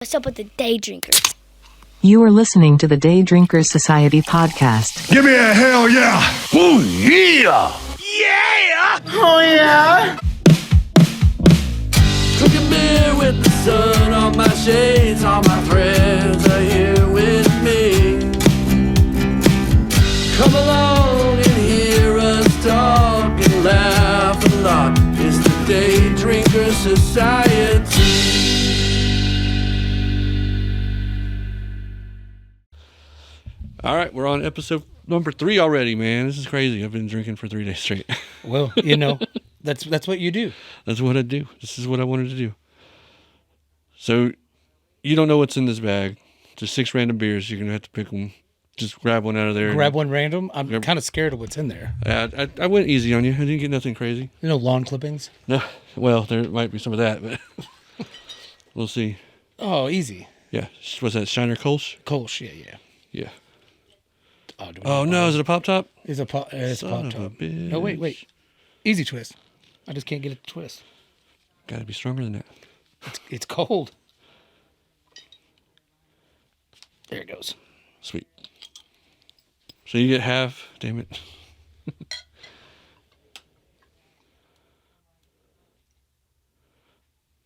What's up with the day drinkers? You are listening to the Day Drinkers Society podcast. Give me a hell yeah! Oh yeah! Yeah! Oh yeah! Drinking beer with the sun on my shades. All my friends are here with me. Come along and hear us talk and laugh a lot. It's the Day Drinkers Society. All right, we're on episode number 3 already, man. This is crazy. I've been drinking for 3 days straight. Well, you know, that's what you do. That's what I do. This is what I wanted to do. So, you don't know what's in this bag. Just 6 random beers. You're going to have to pick them. Just grab one out of there. Grab one random. I'm kind of scared of what's in there. I went easy on you. I didn't get nothing crazy. You know, lawn clippings? No. Well, there might be some of that, but we'll see. Oh, easy. Yeah. What's that, Shiner Kolsch? Kolsch, yeah. Yeah. Oh, no. Is it a pop top? It's a pop top. No, wait. Easy twist. I just can't get it to twist. Got to be stronger than that. It's cold. There it goes. Sweet. So you get half. Damn it.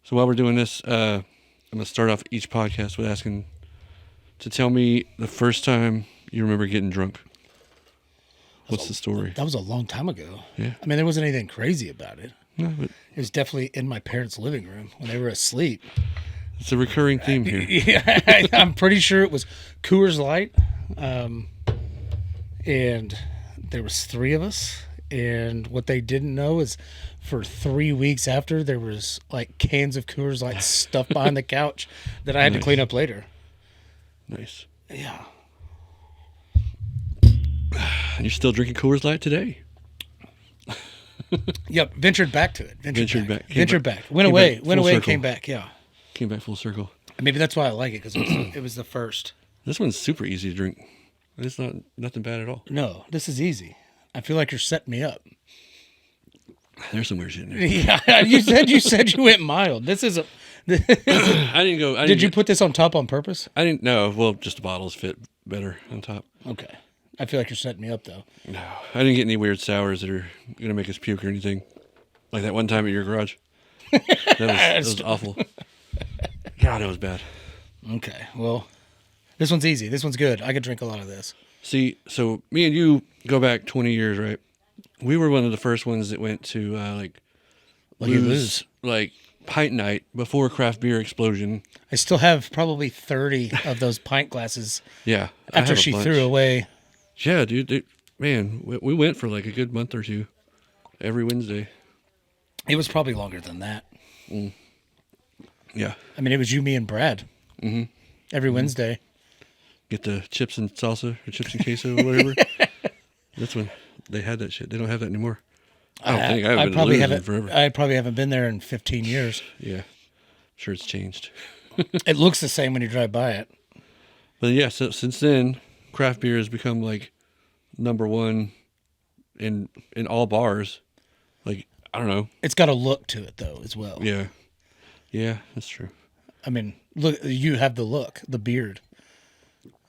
So while we're doing this, I'm going to start off each podcast with asking to tell me the first time you remember getting drunk. What's the story? That was a long time ago. Yeah. I mean, there wasn't anything crazy about it. No, but It was definitely in my parents' living room when they were asleep. it's a recurring theme here. Yeah, I'm pretty sure it was Coors Light. And there was 3 of us. And what they didn't know is for 3 weeks after, there was like cans of Coors Light stuffed behind the couch that I had to clean up later. Nice. Yeah. And you're still drinking Coors Light today? Yep. Ventured back to it. Ventured back. Ventured back. Went Came away. back Went full away. circle. Came back. Yeah. Came back full circle. Maybe that's why I like it because it was the first. This one's super easy to drink. It's not nothing bad at all. No, this is easy. I feel like you're setting me up. There's some weird shit in there. Yeah. You said you went mild. This is a. I didn't go. Did you put this on top on purpose? I didn't. No. Well, just the bottles fit better on top. Okay. I feel like you're setting me up though. No, I didn't get any weird sours that are gonna make us puke or anything. Like that one time at your garage. That was awful. God, it was bad. Okay. Well, this one's easy. This one's good. I could drink a lot of this. See, so me and you go back 20 years, right? We were one of the first ones that went to like Lou's, like pint night before craft beer explosion. I still have probably 30 of those pint glasses. Yeah. I After have a she bunch. threw away. Yeah, dude. Man, we went for like a good month or 2 every Wednesday. It was probably longer than that. Yeah. I mean, it was you, me, and Brad. Mm-hmm. Every Wednesday. Get the chips and salsa or chips and queso or whatever. That's when they had that shit. They don't have that anymore. I don't think. I haven't been to Lou's forever. I probably haven't been there in 15 years. Yeah. I'm sure it's changed. It looks the same when you drive by it. But yeah, so since then, craft beer has become like number 1 in all bars. Like, I don't know. It's got a look to it, though, as well. Yeah. Yeah, that's true. I mean, look, you have the look, the beard.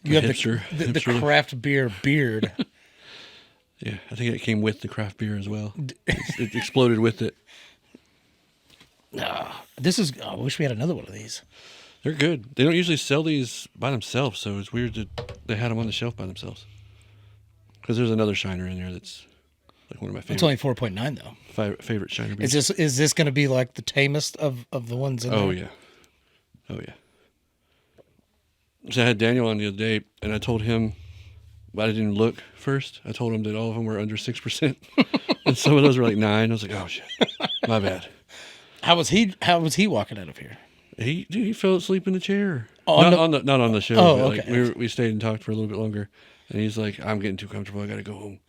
You have the craft beer beard. Yeah, I think it came with the craft beer as well. It exploded with it. This is. I wish we had another one of these. They're good. They don't usually sell these by themselves, so it's weird that they had them on the shelf by themselves. Because there's another Shiner in there that's like one of my favorite. It's only 4.9 though. Favorite Shiner beers. Is this going to be like the tamest of the ones in there? Oh yeah. So I had Daniel on the other day, and I told him, but I didn't look first. I told him that all of them were under 6%, and some of those were like 9. I was like, oh shit, my bad. How was he walking out of here? He fell asleep in the chair. Oh, not on the show. Oh, but like okay. we stayed and talked for a little bit longer, and he's like, I'm getting too comfortable. I got to go home.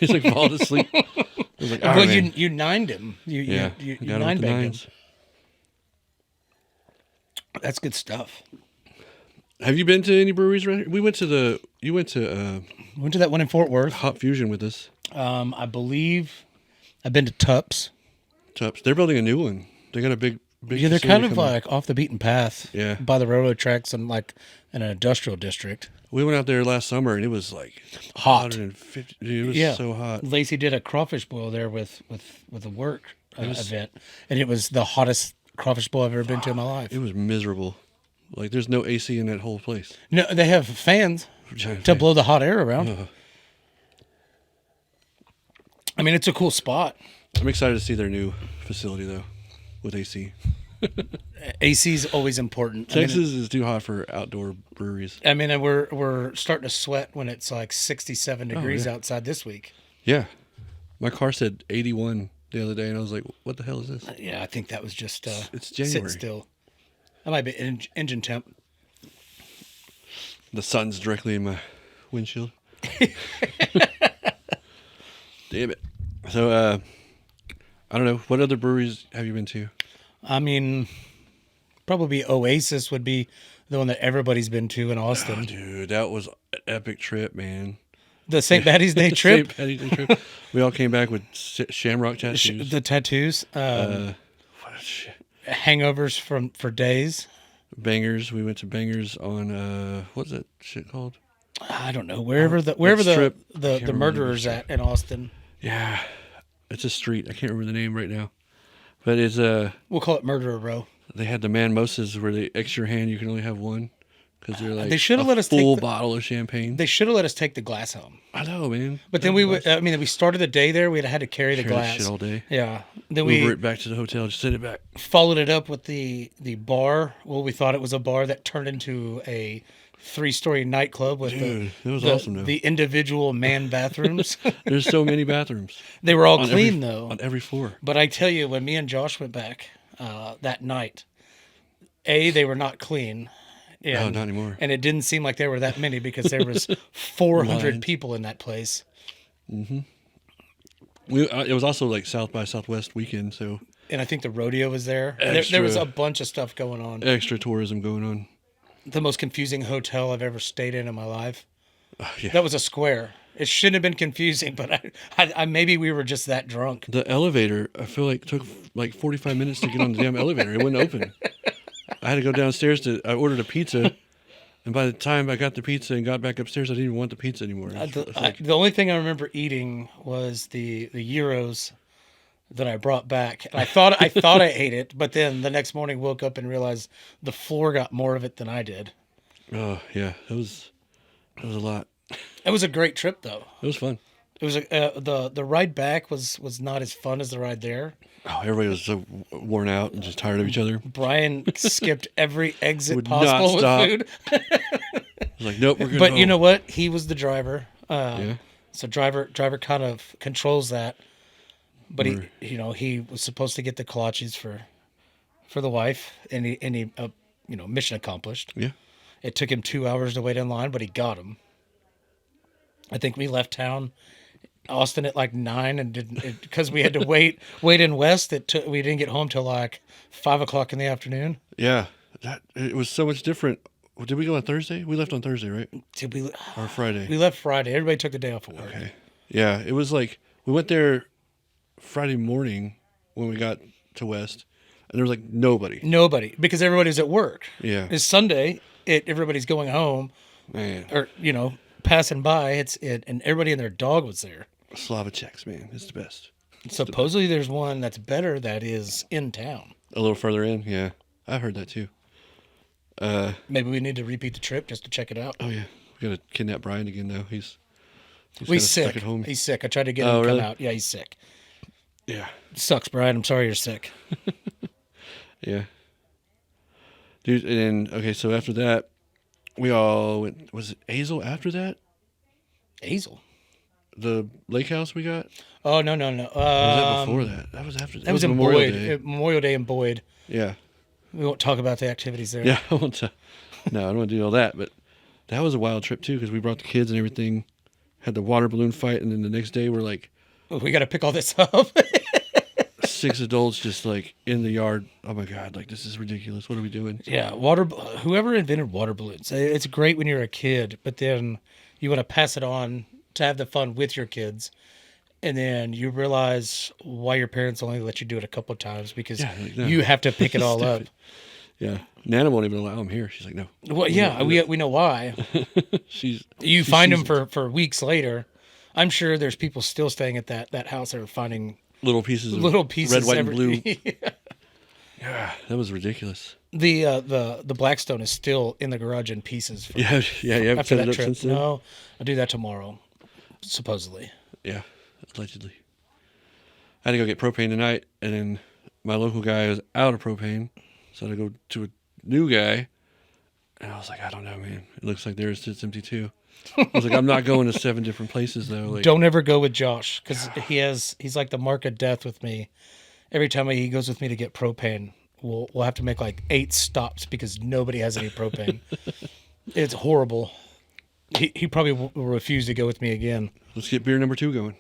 He's like falling asleep. I was like, Well, man. you nined him. You I you got him with nine the bagged him. 9s. That's good stuff. Have you been to any breweries around here? You went to Went to that one in Fort Worth. Hop Fusion with us. I believe I've been to Tups. They're building a new one. They got a big big Yeah, they're facility kind of coming. like off the beaten path. Yeah. By the railroad tracks and like in an industrial district. We went out there last summer and it was like Hot. 150. Dude, it was so hot. Lacey did a crawfish boil there with a work event, and it was the hottest crawfish boil I've ever been to in my life. It was miserable. Like there's no AC in that whole place. No, they have fans Giant to fan. blow the hot air around. I mean, it's a cool spot. I'm excited to see their new facility though, with AC. AC is always important. Texas is too hot for outdoor breweries. I mean, and we're starting to sweat when it's like 67 degrees yeah. outside this week. Yeah, my car said 81 the other day, and I was like, "What the hell is this?" Yeah, I think that was just It's sitting January. still. That might be engine temp. The sun's directly in my windshield. Damn it. So, I don't know. What other breweries have you been to? I mean, probably Oasis would be the one that everybody's been to in Austin. Oh, dude, that was an epic trip, man. The St. Patty's Day trip, St. Patty's Day trip. We all came back with shamrock tattoos. the tattoos, What shit. hangovers for days. Bangers. We went to Bangers on what's that shit called? I don't know wherever the strip. I the can't remember murderers the at in Austin. Yeah, it's a street. I can't remember the name right now, but it's We'll call it Murderer Row. They had the manmosas where they extra hand. You can only have one because they're like They should have a let us take full the- bottle of champagne. They should have let us take the glass home. I know, man. But then we started the day there. We had to carry the Carry that glass shit all day. Yeah. Then Uber we it back to the hotel. Just send it back. followed it up with the bar. Well, we thought it was a bar that turned into a 3-story nightclub with Dude, it was the, awesome though. the individual man bathrooms. There's so many bathrooms. They were all on clean every, though. on every floor. But I tell you, when me and Josh went back that night, they were not clean. No, And, not anymore. And it didn't seem like there were that many because there was 400 Lines. people in that place. It was also like South by Southwest weekend, so And I think the rodeo was there. There was a bunch of stuff going on. extra tourism going on. The most confusing hotel I've ever stayed in my life. Yeah. That was a square. It shouldn't have been confusing, but I maybe we were just that drunk. The elevator, I feel like took like 45 minutes to get on the damn elevator. It wouldn't open. I had to go downstairs I ordered a pizza, and by the time I got the pizza and got back upstairs, I didn't even want the pizza anymore. The only thing I remember eating was the gyros that I brought back. And I thought I ate it, but then the next morning woke up and realized the floor got more of it than I did. Oh yeah, that was a lot. It was a great trip though. It was fun. It was the ride back was not as fun as the ride there. Oh, everybody was so worn out and just tired of each other. Brian skipped every exit Would possible not stop. with food. I was like, nope, we're good. But you know what? He was the driver. Yeah. So driver kind of controls that. But he was supposed to get the kolaches for the wife, and he mission accomplished. Yeah. It took him 2 hours to wait in line, but he got them. I think we left Austin at like 9, and didn't because we had to wait in West. We didn't get home till like 5:00 in the afternoon. Yeah. It was so much different. Did we go on Thursday? We left on Thursday, right? Did we? Or Friday? We left Friday. Everybody took the day off of work. Okay. Yeah, it was like we went there Friday morning when we got to West, and there was like nobody. Nobody, because everybody's at work. Yeah. It's Sunday. Everybody's going home, Man, or passing by. And everybody and their dog was there. Slava Czechs, man, it's the best. Supposedly, there's one that's better that is in town. A little further in, yeah, I heard that too. Maybe we need to repeat the trip just to check it out. Oh yeah, we gotta kidnap Brian again though. He's He's stuck sick. at home. He's sick. I tried to get him to really? come out. Yeah, he's sick. Yeah, Sucks, Brian. I'm sorry you're sick. yeah, dude. And then okay, so after that, we all went. Was it Hazel after that? Hazel. The lake house we got? Oh no. Or was that before that? That was after. That was in Memorial Boyd. Day. Memorial Day in Boyd. Yeah. We won't talk about the activities there. Yeah, I want to. No, I don't want to do all that. But that was a wild trip too because we brought the kids and everything. Had the water balloon fight, and then the next day we're like We got to pick all this up. 6 adults just like in the yard. Oh my god, like this is ridiculous. What are we doing? Yeah, whoever invented water balloons, it's great when you're a kid, but then you want to pass it on to have the fun with your kids. and then you realize why your parents only let you do it a couple of times because like, no. you have to pick it all up. Yeah, Nana won't even allow him here. She's like, no. Well, yeah, we know why. You find them for weeks later. I'm sure there's people still staying at that house that are finding little pieces of red, white, and blue. Yeah, that was ridiculous. The Blackstone is still in the garage in pieces. Yeah. You haven't After set it that up trip, since then? no, I'll do that tomorrow, supposedly. Yeah, allegedly. I had to go get propane tonight, and then my local guy was out of propane, so I had to go to a new guy. And I was like, I don't know, man. It looks like theirs sits empty too. I was like, I'm not going to 7 different places though. Like, Don't ever go with Josh because he's like the mark of death with me. Every time he goes with me to get propane, we'll have to make like 8 stops because nobody has any propane. It's horrible. He probably will refuse to go with me again. let's get beer number 2 going.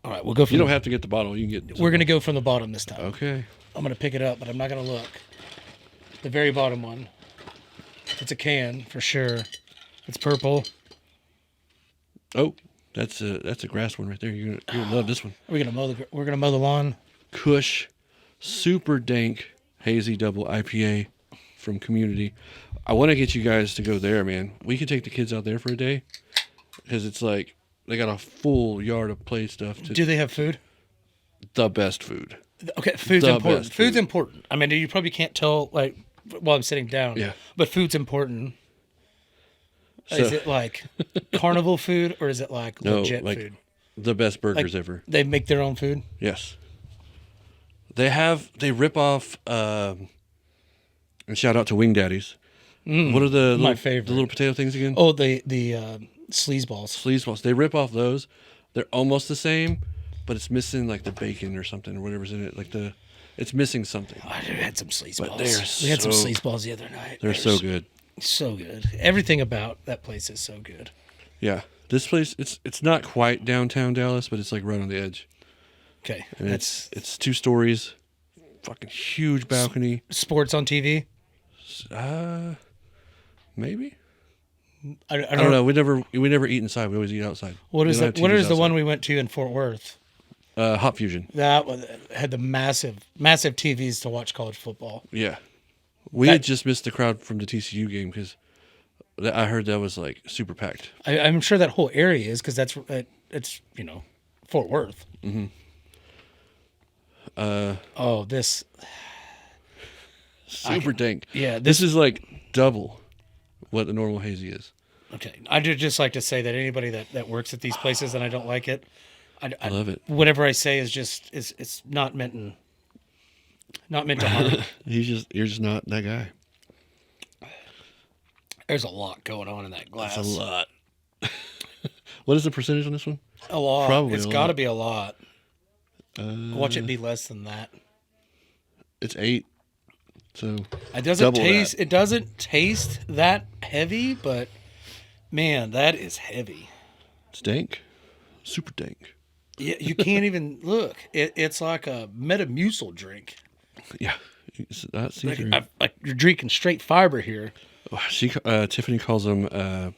All right, we'll go from. You don't have to get the bottle. You can get. We're gonna go from the bottom this time. Okay. I'm gonna pick it up, but I'm not gonna look. The very bottom one. It's a can for sure. It's purple. Oh, that's a grass one right there. You're gonna love this one. We're gonna mow the lawn. Kush, super dank hazy double IPA from Community. I want to get you guys to go there, man. We could take the kids out there for a day because it's like they got a full yard of play stuff. Do they have food? The best food. Okay, food's The important. best Food's food. important. I mean, you probably can't tell like while I'm sitting down. Yeah. But food's important. So- Is it like carnival food or is it like No, legit like food? the best burgers Like, ever. They make their own food. Yes. They rip off and shout out to Wing Daddies. What are the my little, favorite. the little potato things again? Oh, the sleazeballs. Sleazeballs. They rip off those. They're almost the same, but it's missing like the bacon or something or whatever's in it. Like it's missing something. I had some sleazeballs. But they're We had some so- sleazeballs the other night. They're so good. So good. Everything about that place is so good. Yeah. This place it's not quite downtown Dallas, but it's like right on the edge. Okay. And That's it's 2 stories, fucking huge balcony. sports on TV. Maybe. I I don't know. We never eat inside. We always eat outside. What We is don't that? have What TVs is the one outside. we went to in Fort Worth? Hot Fusion. That one had the massive TVs to watch college football. Yeah. We had just missed the crowd from the TCU game because I heard that was like super packed. I'm sure that whole area is because it's Fort Worth. Mm-hmm. This Super dank. yeah, This is like double what the normal hazy is. okay. I would just like to say that anybody that works at these places and I don't like it, I love it. Whatever I say is just it's not meant to harm. You're just not that guy. There's a lot going on in that glass. That's a lot. What is the percentage on this one? A lot. Probably It's a got to lot. be a lot. Watch it be less than that. It's 8. So It doesn't double taste. that. It doesn't taste that heavy, but man, that is heavy. It's dank. Super dank. Yeah, you can't even look. It's like a Metamucil drink. Yeah. It's not see-through. Like you're drinking straight fiber here. Tiffany calls them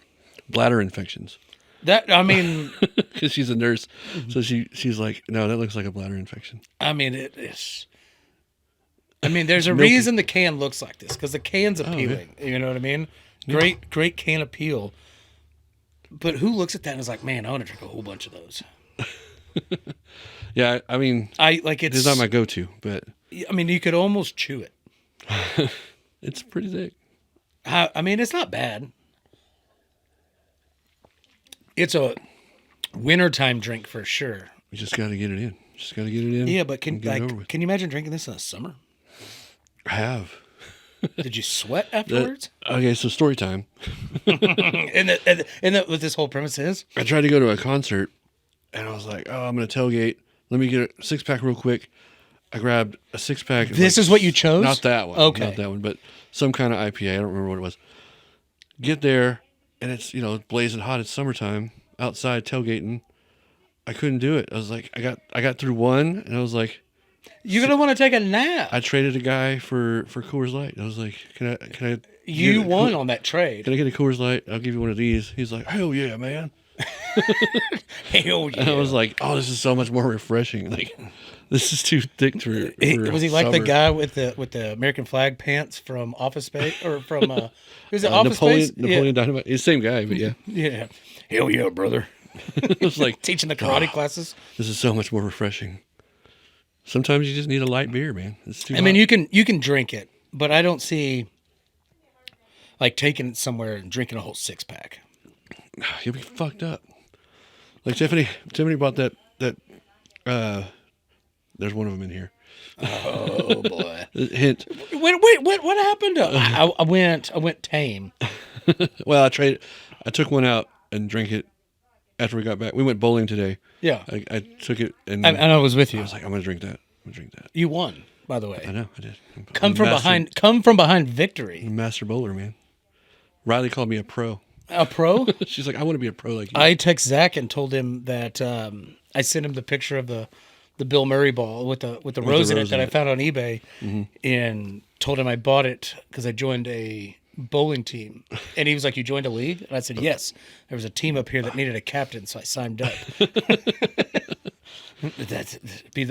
bladder infections That I mean, because she's a nurse. So she's like, no, that looks like a bladder infection. I mean it is. I mean, there's a milky. reason the can looks like this because the can's appealing. You know what I mean? Great can appeal. But who looks at that and is like, man, I want to drink a whole bunch of those. Yeah, I mean, I like it's not my go-to, but I mean, you could almost chew it. it's pretty thick. I mean, it's not bad. It's a wintertime drink for sure. We just got to get it in. Just got to get it in. Yeah, but and get it over with. can you imagine drinking this in the summer? I have. Did you sweat afterwards? Okay, so story time. and that what this whole premise is? I tried to go to a concert, and I was like, oh, I'm going to tailgate. Let me get a 6-pack real quick. I grabbed a 6-pack. This is what you chose? Not that one. Okay. Not that one, but some kind of IPA. I don't remember what it was. Get there, and it's, blazing hot. It's summertime. Outside tailgating. I couldn't do it. I was like, I got through one, and I was like, You're gonna want to take a nap. I traded a guy for Coors Light. I was like, can I? You get a won Coor- on that trade. Can I get a Coors Light? I'll give you one of these. He's like, hell yeah, man. Hell yeah. And I was like, oh, this is so much more refreshing. Like, this is too thick for Was he like the summer. guy with the American flag pants from Office Space or from was it Office Napoleon Space? Napoleon Dynamite? He's the same guy, but yeah. Yeah. Hell yeah, brother. It was like Teaching the karate classes. this is so much more refreshing. Sometimes you just need a light beer, man. It's too I mean, hot. you can drink it, but I don't see like taking it somewhere and drinking a whole 6-pack. You'll be fucked up. Like Tiffany bought that there's one of them in here. Oh boy. Hint. Wait, what happened? I went tame. Well, I took one out and drank it after we got back. We went bowling today. Yeah. I took it and I was with you. I was like, I'm gonna drink that. You won, by the way. I know, I did. Come from behind victory. Master bowler, man. Riley called me a pro. A pro? She's like, I want to be a pro like you. I text Zach and told him that I sent him the picture of the Bill Murray ball with the rose in it that I found on eBay, and told him I bought it because I joined a bowling team. And he was like, "You joined a league?" And I said, "Yes." There was a team up here that needed a captain, so I signed up.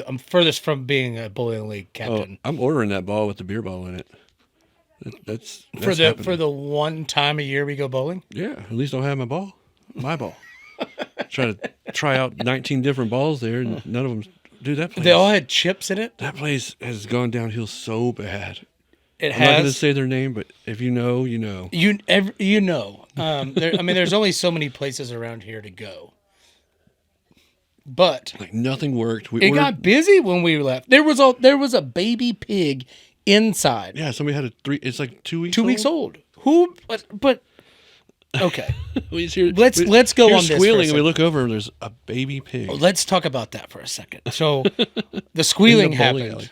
I'm furthest from being a bowling league captain. I'm ordering that ball with the beer ball in it. That's for happening. the one time a year we go bowling. Yeah, at least I'll have my ball. Try out 19 different balls there, and none of them. Dude, that place. They all had chips in it. That place has gone downhill so bad. It I'm not going to has. say their name, but if you know, you know. You know. There's only so many places around here to go. But Like nothing worked. it got busy when we left. There was a baby pig inside. Yeah, somebody had it's like 2 weeks 2 weeks old. Who? But okay. Well, he's here, Let's go here's on this for a squealing, and we second. look over, and there's a baby pig. Let's talk about that for a second. So the squealing In the bowling happened,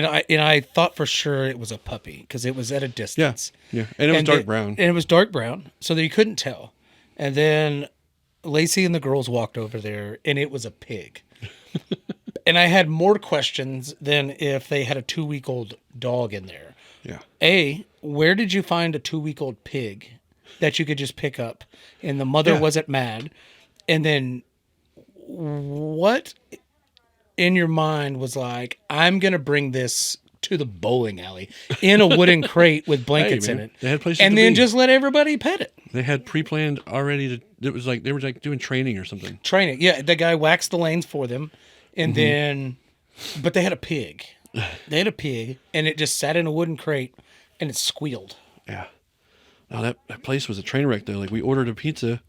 alley. and I thought for sure it was a puppy because it was at a Yeah, distance. yeah, and it was dark brown. And it was dark brown, so that you couldn't tell. And then Lacey and the girls walked over there, and it was a pig. And I had more questions than if they had a 2-week-old dog in there. Yeah, A, where did you find a 2-week-old pig that you could just pick up and the mother Yeah. wasn't mad? And then what in your mind was like, I'm going to bring this to the bowling alley in a wooden crate with blankets man, in it. they had places and to then be. just let everybody pet it. they had pre-planned already. It was like they were like doing training or something. Training. Yeah, the guy waxed the lanes for them. And then, but they had a pig. They had a pig, and it just sat in a wooden crate, and it squealed. Yeah. No, that place was a train wreck though. Like we ordered a pizza.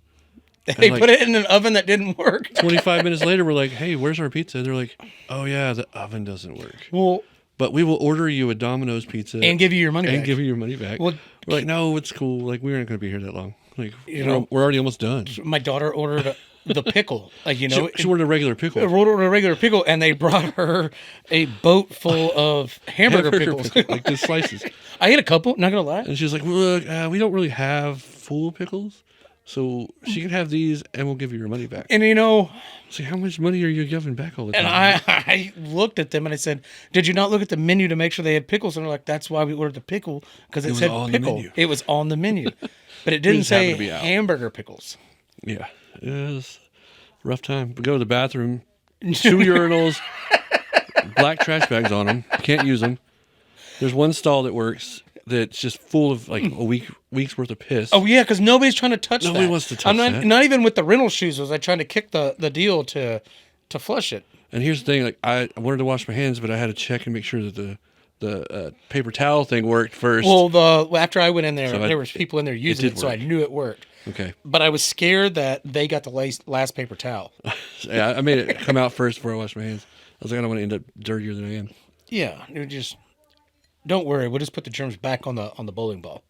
They like- put it in an oven that didn't work. 25 minutes later, we're like, "Hey, where's our pizza?" They're like, "Oh yeah, the oven doesn't work, Well, but we will order you a Domino's pizza and give you your money and back. give you your money back." Well, we're like, "No, it's cool. Like we aren't going to be here that long. Like know- we're already almost done." My daughter ordered the pickle. Like, you know, She ordered a regular pickle. ordered a regular pickle, and they brought her a boat full of hamburger pickles. pickle, like the slices. I ate a couple, not going to lie. And she was like, "Look, we don't really have full pickles, so she can have these, and we'll give you your money back." And, you know, So how much money are you giving back all the time? and I looked at them and I said, "Did you not look at the menu to make sure they had pickles?" And they're like, "That's why we ordered the pickle, because it was said on the pickle. menu." It was on the menu, but it didn't just happened say to be out. hamburger pickles." Yeah, it was a rough time. We go to the bathroom, 2 urinals, black trash bags on them. Can't use them. There's one stall that works that's just full of like a week's worth of piss. Oh yeah, because nobody's trying to touch that. Nobody wants to touch I'm not, that. Not even with the rental shoes was I trying to kick the deal to flush it. And here's the thing: like I wanted to wash my hands, but I had to check and make sure that the paper towel thing worked first. Well, after I went in there, So there was people in there using did it, so I work. knew it worked. Okay. But I was scared that they got the last paper towel. Yeah, I made it come out first before I washed my hands. I was like, I don't want to end up dirtier than I am. Yeah, it was just. Don't worry, we'll just put the germs back on the bowling ball.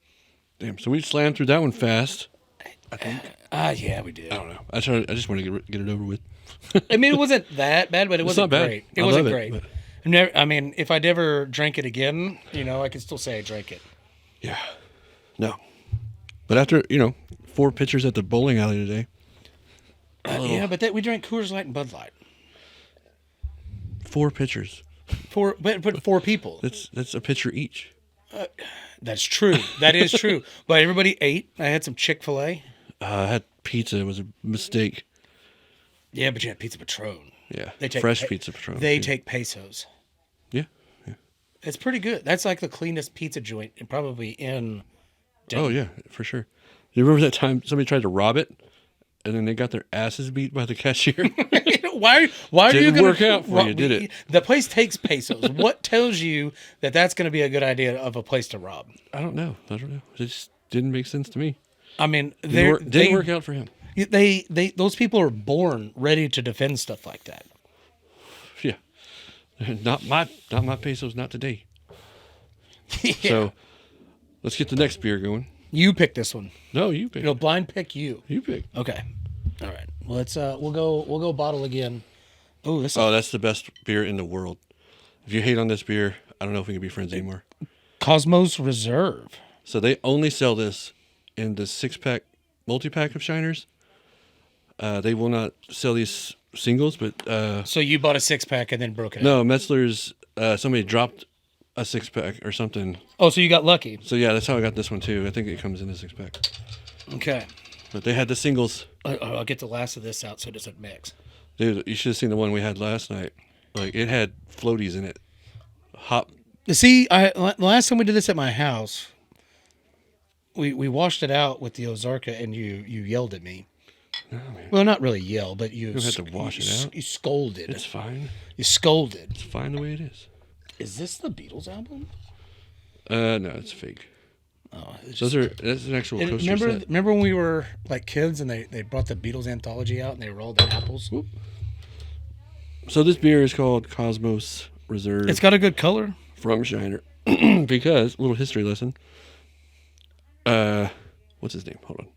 Damn. So we slammed through that one fast. I think. Yeah, we did. I don't know. I just want to get it over with. I mean, it wasn't that bad, but it wasn't not bad. great. It I wasn't love it, great. but- I mean, if I'd ever drank it again, I could still say I drank it. Yeah. No. But after 4 pitchers at the bowling alley today. Yeah, but we drank Coors Light and Bud Light. 4 pitchers. But 4 people. That's a pitcher each. That's true. That is true. But everybody ate. I had some Chick-fil-A. I had pizza was a mistake. Yeah, but you had Pizza Patron. Yeah, They take fresh pizza Patron. They too. take pesos. Yeah. It's pretty good. That's like the cleanest pizza joint and probably in Denver. Oh yeah, for sure. You remember that time somebody tried to rob it, and then they got their asses beat by the cashier? Why are you Didn't going work out for you, did it? The place takes pesos. What tells you that that's going to be a good idea of a place to rob? I don't know. It just didn't make sense to me. I mean, Didn't work out for him. Those people are born ready to defend stuff like that. Yeah, not my pesos, not today. Yeah. So let's get the next beer going. You pick this one. No, you pick. Blind pick you. You pick. Okay. All right. Well, let's we'll go bottle again. Oh, That's the best beer in the world. If you hate on this beer, I don't know if we can be friends anymore. Cosmos Reserve. So they only sell this in the 6-pack, multi-pack of Shiners. They will not sell these singles, but So you bought a 6-pack and then broke it. no, Metzler's. Somebody dropped a 6-pack or something. Oh, so you got lucky. So yeah, that's how I got this one too. I think it comes in a 6-pack. Okay. But they had the singles. I'll get the last of this out so it doesn't mix. Dude, you should have seen the one we had last night. Like it had floaties in it. Hop. See, the last time we did this at my house, we washed it out with the Ozarka, and you yelled at me. No, man. Well, not really yell, but you don't have to wash it out. You scolded. It's fine. You scolded. It's fine the way it is. Is this the Beatles album? No, it's fake. Oh, it's That's an actual coaster set. Remember when we were like kids and they brought the Beatles anthology out and they rolled the apples? Whoop. So this beer is called Cosmos Reserve. It's got a good color. From Shiner. Because, little history lesson. What's his name? Hold on.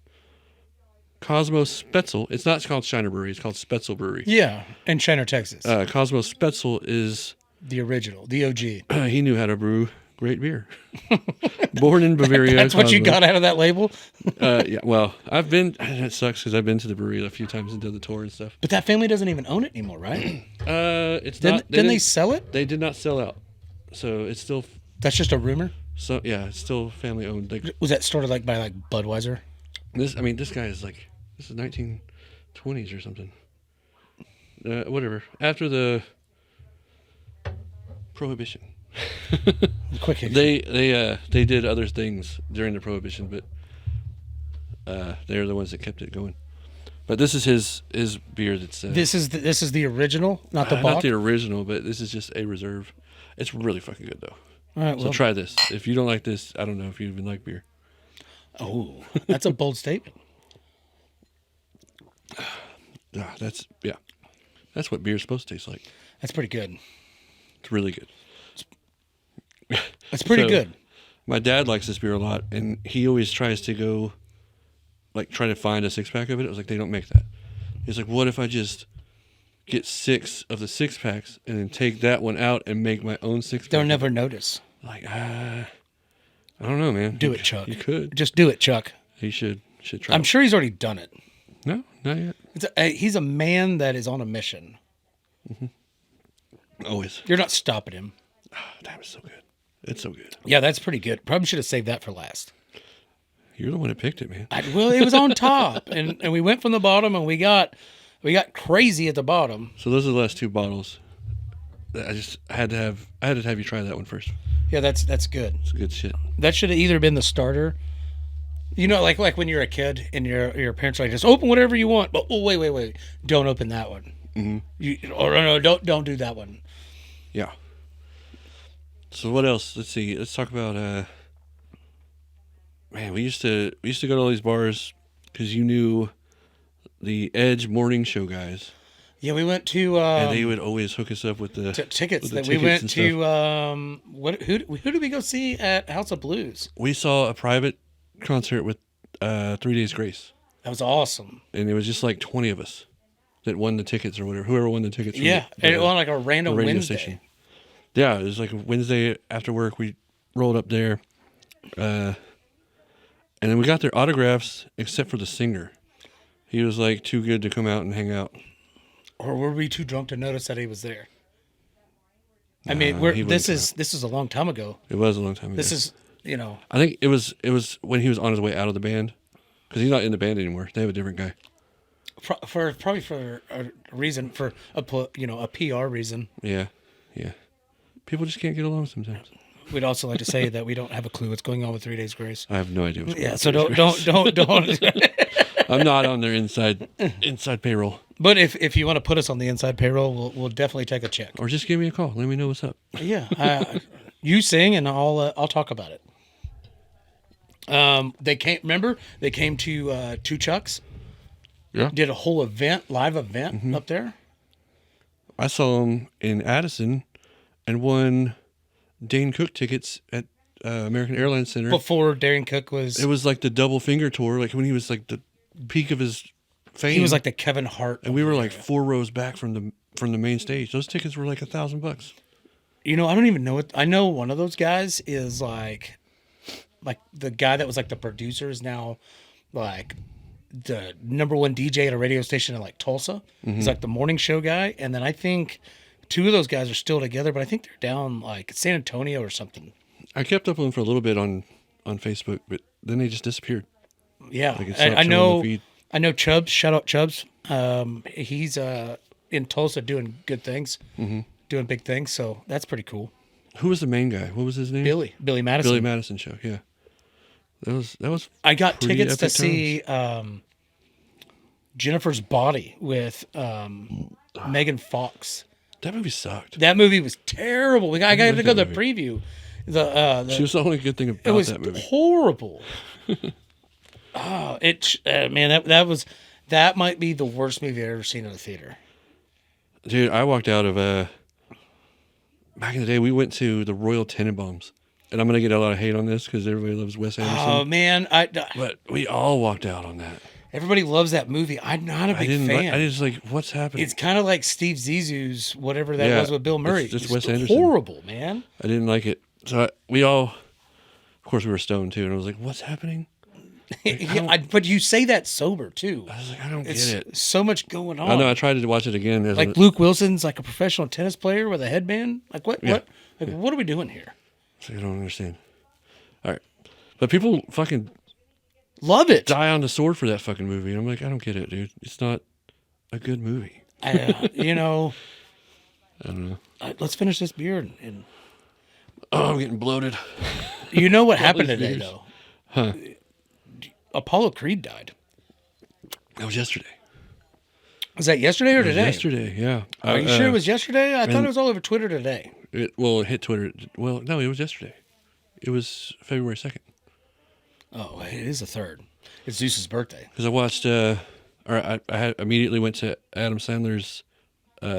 Cosmos Spetzel. It's not called Shiner Brewery. It's called Spetzel Brewery. Yeah, in Shiner, Texas. Cosmos Spetzel is... The original, the OG. He knew how to brew great beer. Born in Bavaria. That's what you got out of that label? Yeah, well, I've been... It sucks because I've been to the brewery a few times and did the tour and stuff. But that family doesn't even own it anymore, right? It's Didn't, not... didn't they sell it? They did not sell out. So it's still... That's just a rumor? So yeah, it's still family owned. Like, Was that started like by like Budweiser? this guy is like... This is 1920s or something. Whatever. After the... Prohibition. Quick history. They did other things during the Prohibition, but they're the ones that kept it going. But this is his beer. That's This is the original, not the not box. the original, but this is just a reserve. It's really fucking good though. All right, So well, try this. If you don't like this, I don't know if you even like beer. oh, that's a bold statement. That's what beer's supposed to taste like. That's pretty good. It's really good. That's pretty So, good. My dad likes this beer a lot, and he always tries to go, like, try to find a 6-pack of it. I was like, they don't make that. He's like, what if I just get 6 of the 6-packs and then take that one out and make my own 6-pack? They'll never notice. Like, I don't know, man. Do it, Chuck. You could. Just do it, Chuck. He should try. I'm sure he's already done it. No, not yet. He's a man that is on a mission. Always. You're not stopping him. Damn, it's so good. It's so good. Yeah, that's pretty good. Probably should have saved that for last. You're the one that picked it, man. Well, it was on top, and we went from the bottom, and we got crazy at the bottom. So those are the last 2 bottles. I had to have you try that one first. Yeah, that's good. It's good shit. That should have either been the starter. You know, like when you're a kid and your parents are like, just open whatever you want. But oh, wait, don't open that one. Mm-hmm. No, don't do that one. Yeah. So what else? Let's see. Let's talk about. Man, we used to go to all these bars because you knew the Edge morning show guys. Yeah, we went to. And they would always hook us up with the tickets. with the That we tickets went and to. stuff. Who did we go see at House of Blues? We saw a private concert with 3 Days Grace, That was awesome. and it was just like 20 of us that won the tickets or whatever. Whoever won the tickets. from Yeah, the- and it was like a random radio Wednesday. station. Yeah, it was like a Wednesday after work. We rolled up there, and then we got their autographs, except for the singer. He was like too good to come out and hang out. Or were we too drunk to notice that he was there? I Nah, mean, he this wouldn't is a long time ago. It was a long time ago. This is I think it was when he was on his way out of the band. because he's not in the band anymore. They have a different guy. Probably for a reason, for a PR reason. Yeah. People just can't get along sometimes. We'd also like to say that we don't have a clue what's going on with 3 Days Grace. I have no idea what's going on. So don't. I'm not on their inside payroll. But if you want to put us on the inside payroll, we'll definitely take a check. Or just give me a call. Let me know what's up. Yeah, you sing and I'll talk about it. They came to Two Chucks. Yeah. Did a whole live event up there. I saw them in Addison and won Dane Cook tickets at American Airlines Center. Before Dane Cook was... It was like the double finger tour, like when he was like the peak of his fame. He was like the Kevin Hart. And we were like 4 rows back from the main stage. Those tickets were like $1,000. I don't even know what... I know one of those guys is like the guy that was like the producer is now like the #1 DJ at a radio station in like Tulsa. He's like the morning show guy. And then I think 2 of those guys are still together, but I think they're down like San Antonio or something. I kept up with them for a little bit on Facebook, but then they just disappeared. Yeah. Like I know Chubbs. Shout out Chubbs. He's in Tulsa doing good things, doing big things. So that's pretty cool. Who was the main guy? What was his name? Billy Madison. Billy Madison show. Yeah. That was. I got pretty tickets to epic see Jennifer's Body with Megan Fox. That movie sucked. That movie was terrible. I got to go to the preview. She was the only good thing about that movie. It was horrible. Man, that might be the worst movie I've ever seen in a theater. Dude, I walked out of back in the day. We went to the Royal Tenenbaums, and I'm gonna get a lot of hate on this because everybody loves Wes Anderson. Oh man, but we all walked out on that. Everybody loves that movie. I'm not a big fan. I just like, what's happening? It's kind of like Steve Zissou's whatever that was with Bill Murray. It's Wes Anderson. Horrible, man. I didn't like it. So we all, of course, we were stoned too, and I was like, "What's happening?" Like, but you say that sober too. I was like, "I don't get it." So much going on. I know. I tried to watch it again. Like Luke Wilson's like a professional tennis player with a headband. Like what? Yeah. What are we doing here? So I don't understand. All right, but people fucking love it. Die on the sword for that fucking movie. And I'm like, I don't get it, dude. It's not a good movie. I don't know. Let's finish this beer and. Oh, I'm getting bloated. You know what happened today, though? Huh? Apollo Creed died. That was yesterday. Was that yesterday or today? Yesterday, yeah. Are you sure it was yesterday? I thought it was all over Twitter today. It hit Twitter. Well, no, it was yesterday. It was February 2nd. Oh, it is the 3rd. It's Zeus's birthday. Because I watched, I immediately went to Adam Sandler's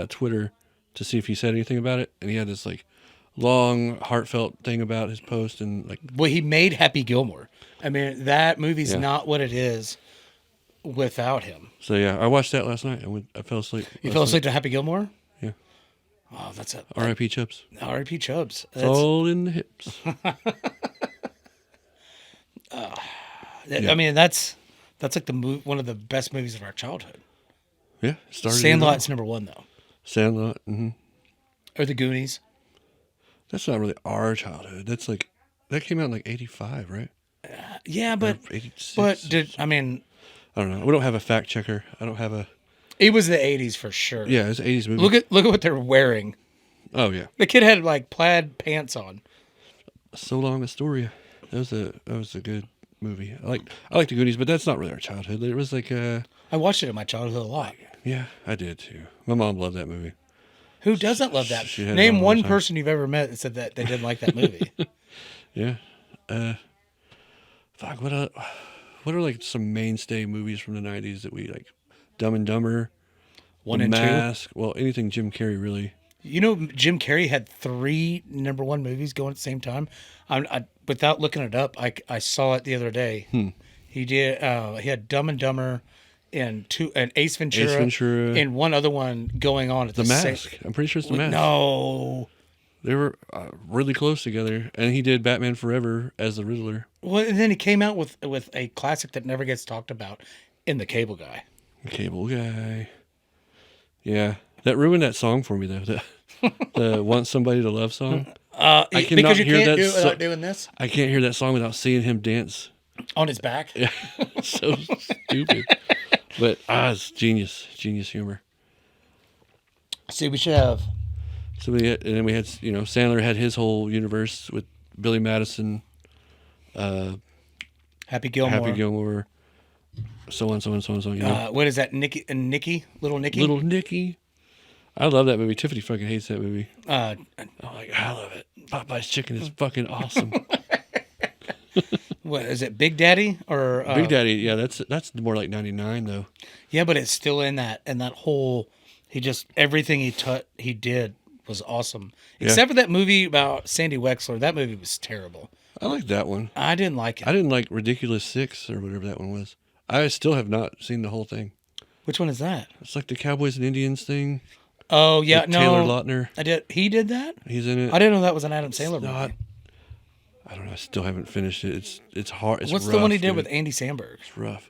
Twitter to see if he said anything about it, and he had this like long, heartfelt thing about his post, and like. Well, he made Happy Gilmore. I mean, that movie's not what it is without him. So yeah, I watched that last night. I fell asleep. You fell asleep to Happy Gilmore? Yeah. Oh, that's it. R.I.P. Chubbs. R.I.P. Chubbs. It's all in the hips. I mean, that's like one of the best movies of our childhood. Yeah, Sandlot's #1 though. Sandlot, Or The Goonies. That's not really our childhood. That's like that came out in like '85, right? Yeah, but 86. I mean? I don't know. We don't have a fact checker. I don't have a. It was the '80s for sure. Yeah, it's an '80s movie. Look at what they're wearing. Oh yeah. The kid had like plaid pants on. So Long Astoria. That was a good movie. I like the Goonies, but that's not really our childhood. It was like I watched it in my childhood a lot. Yeah, I did too. My mom loved that movie. Who doesn't love that? Name one person you've ever met that said that they didn't like that movie. Yeah. Fuck. What are like some mainstay movies from the '90s that we like? Dumb and Dumber, 1 and 2. Mask. Well, anything Jim Carrey really. You know, Jim Carrey had 3 #1 movies going at the same time. I without looking it up, I saw it the other day. He did. He had Dumb and Dumber, and Ace Ventura, and one other one going on at the same. Mask. I'm pretty sure it's The Mask. No, they were really close together, and he did Batman Forever as the Riddler. Well, and then he came out with a classic that never gets talked about, in The Cable Guy. The Cable Guy. Yeah, that ruined that song for me though. The "Want Somebody to Love" song. I cannot hear that. Without doing this. I can't hear that song without seeing him dance. On his back. Yeah, so stupid. But it's genius humor. See, we should have. So and then we had, Sandler had his whole universe with Billy Madison, Happy Gilmore. So on. What is that? Nicky? Little Nicky? Little Nicky. I love that movie. Tiffany fucking hates that movie. Uh, I love it. Popeye's Chicken is fucking awesome. What is it? Big Daddy or Big Daddy? Yeah, that's more like 99 though. Yeah, but it's still in that whole. Everything he did was awesome, except for that movie about Sandy Wexler. That movie was terrible. I like that one. I didn't like it. I didn't like Ridiculous Six or whatever that one was. I still have not seen the whole thing. Which one is that? It's like the Cowboys and Indians thing. Oh yeah, with no. Taylor Lautner. I did. He did that. He's in it. I didn't know that was an Adam Sandler movie. I don't know. I still haven't finished it. It's hard. It's What's rough, the one he did dude. with Andy Samberg? It's rough.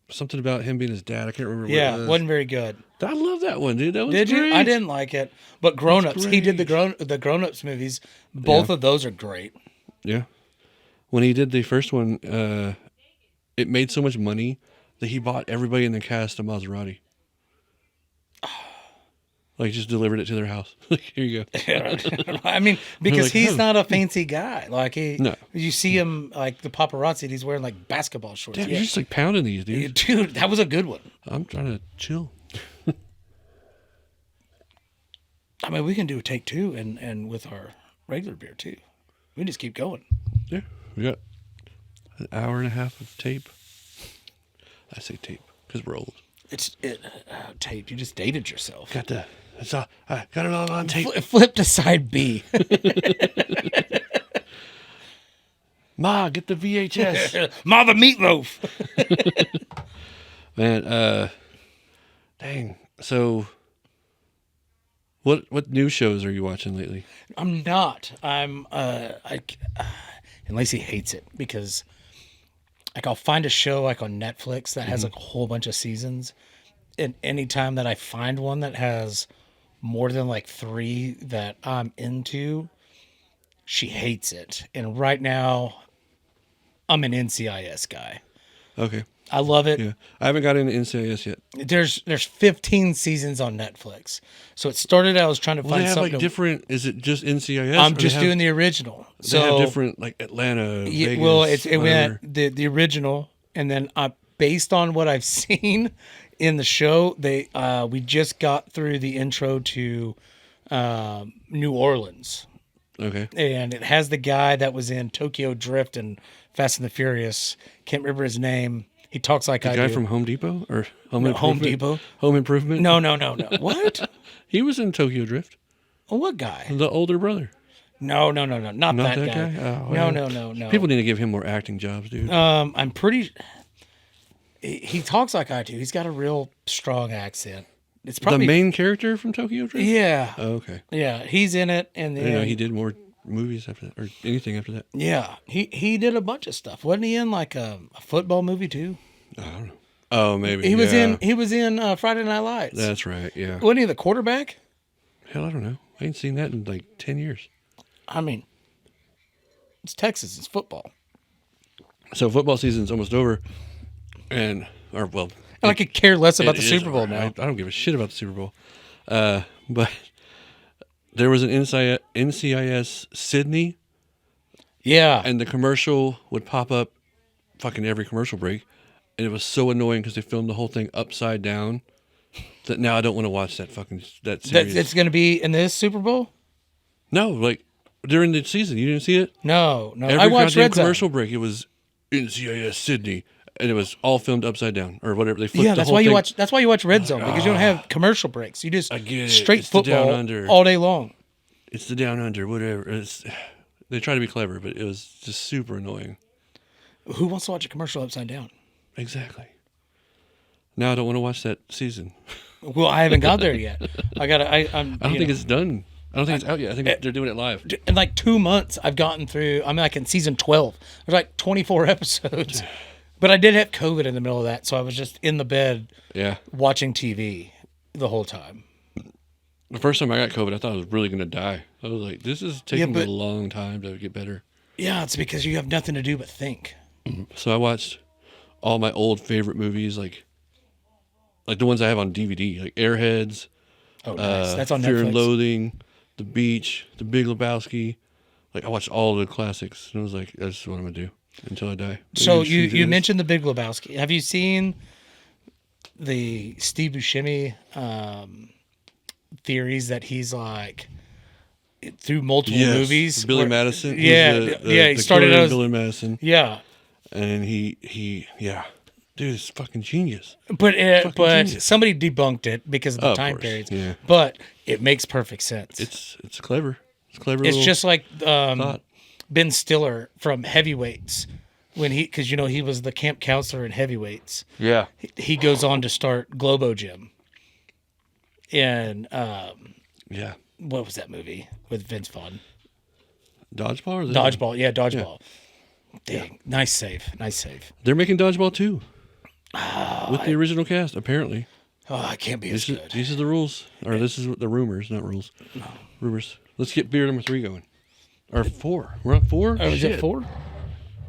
Something about him being his dad. I can't remember. Yeah, what it was. Wasn't very good. I love that one, dude. That was Did great. you? I didn't like it. But Grown Ups, he did great. the Grown Ups movies. Both Yeah. of those are great. Yeah. When he did the first one, it made so much money that he bought everybody in the cast a Maserati. Like, just delivered it to their house. Like, here you go. I mean, because like, he's oh. not a fancy guy. Like No. you see him like the paparazzi. He's wearing like basketball shorts. Damn, Yeah. you're just like pounding these, dude. Dude, that was a good one. I'm trying to chill. I mean, we can do a take two and with our regular beer too. We just keep going. Yeah. We got an hour and a half of tape. I say tape because we're old. Tape. You just dated yourself. I got it all on tape. Flip to side B. Ma, get the VHS. Ma, the meatloaf. Man, dang. So, what new shows are you watching lately? I'm not. And Lacey hates it because like I'll find a show like on Netflix that has like a whole bunch of seasons. And anytime that I find one that has more than like 3 that I'm into, she hates it. And right now I'm an NCIS guy. Okay. I love it. Yeah. I haven't got into NCIS yet. There's 15 seasons on Netflix. So it started I was trying to Well, find they have something. like different. Is it just NCIS? I'm or just they have, doing the original. They So have different like Atlanta. yeah, Vegas, well, it whatever. went the original, and then based on what I've seen in the show, we just got through the intro to New Orleans, Okay. and it has the guy that was in Tokyo Drift and Fast and the Furious. Can't remember his name. He talks like The I guy do. from Home Depot or Home Improvement? Depot. Home Improvement. No. What? He was in Tokyo Drift. Oh, what guy? The older brother. No, not Not that that guy. guy? Oh, well. No. People need to give him more acting jobs, dude. I'm pretty. He talks like I do. He's got a real strong accent. It's The probably main character from Tokyo Drift. Yeah, Oh, okay. yeah. He's in it, and I then didn't know he did more movies after that, or anything after that. yeah, he did a bunch of stuff. Wasn't he in like a football movie too? I don't know. Oh, maybe He was yeah. in Friday Night Lights. That's right. Yeah. Wasn't he the quarterback? Hell, I don't know. I ain't seen that in like 10 years. I mean, it's Texas. It's football. So football season's almost over, and I could care less about it the is Super Bowl over. now. I don't give a shit about the Super Bowl. But there was an NCIS Sydney, Yeah, and the commercial would pop up fucking every commercial break, and it was so annoying because they filmed the whole thing upside down that now I don't want to watch that series. it's going to be in this Super Bowl. No, like during the season, you didn't see it. No. Every I watched goddamn Red Zone. commercial break, it was NCIS Sydney, and it was all filmed upside down or whatever. They flipped Yeah, the that's whole why you thing. watch. That's why you watch Red Zone because you don't have commercial breaks. You just I get it. straight It's the Down football Under. all day long. It's the Down Under, whatever. They try to be clever, but it was just super annoying. Who wants to watch a commercial upside down? Exactly. Now I don't want to watch that season. Well, I haven't got there yet. I don't think it's done. I don't think it's out yet. I think they're doing it live. in like 2 months. I've gotten through. I'm like in season 12. There's like 24 episodes, but I did have COVID in the middle of that, so I was just in the bed Yeah. watching TV the whole time. The first time I got COVID, I thought I was really going to die. I was like, this is taking but- a long time to get better. Yeah, it's because you have nothing to do but think. So I watched all my old favorite movies, like the ones I have on DVD, like Airheads, Oh, nice. That's on Fear Netflix. and Loathing, The Beach, The Big Lebowski. Like I watched all the classics, and I was like, "That's what I'm gonna do until I die." So Maybe shoot you this. mentioned the Big Lebowski. Have you seen the Steve Buscemi theories that he's like through multiple Yes, movies? Billy Madison. Yeah, He's he the started killer as Billy Madison, yeah, and yeah, dude, it's fucking genius. but genius. somebody debunked it because of the Oh, of time course, periods. yeah. But it makes perfect sense. It's clever. It's clever. It's little just like thought. Ben Stiller from Heavyweights when because he was the camp counselor in Heavyweights. Yeah, He goes on to start Globo Gym. And yeah. what was that movie with Vince Vaughn? Dodgeball. Or is that Dodgeball. Yeah, Dodgeball. Dang, nice save. They're making Dodgeball too. With the original cast, apparently. Oh, I can't be as good. These are the rules. Or this is what the rumors, not rules. Rumors. Let's get beer number 3 going. Or 4. We're on 4? Oh, is Shit. it 4?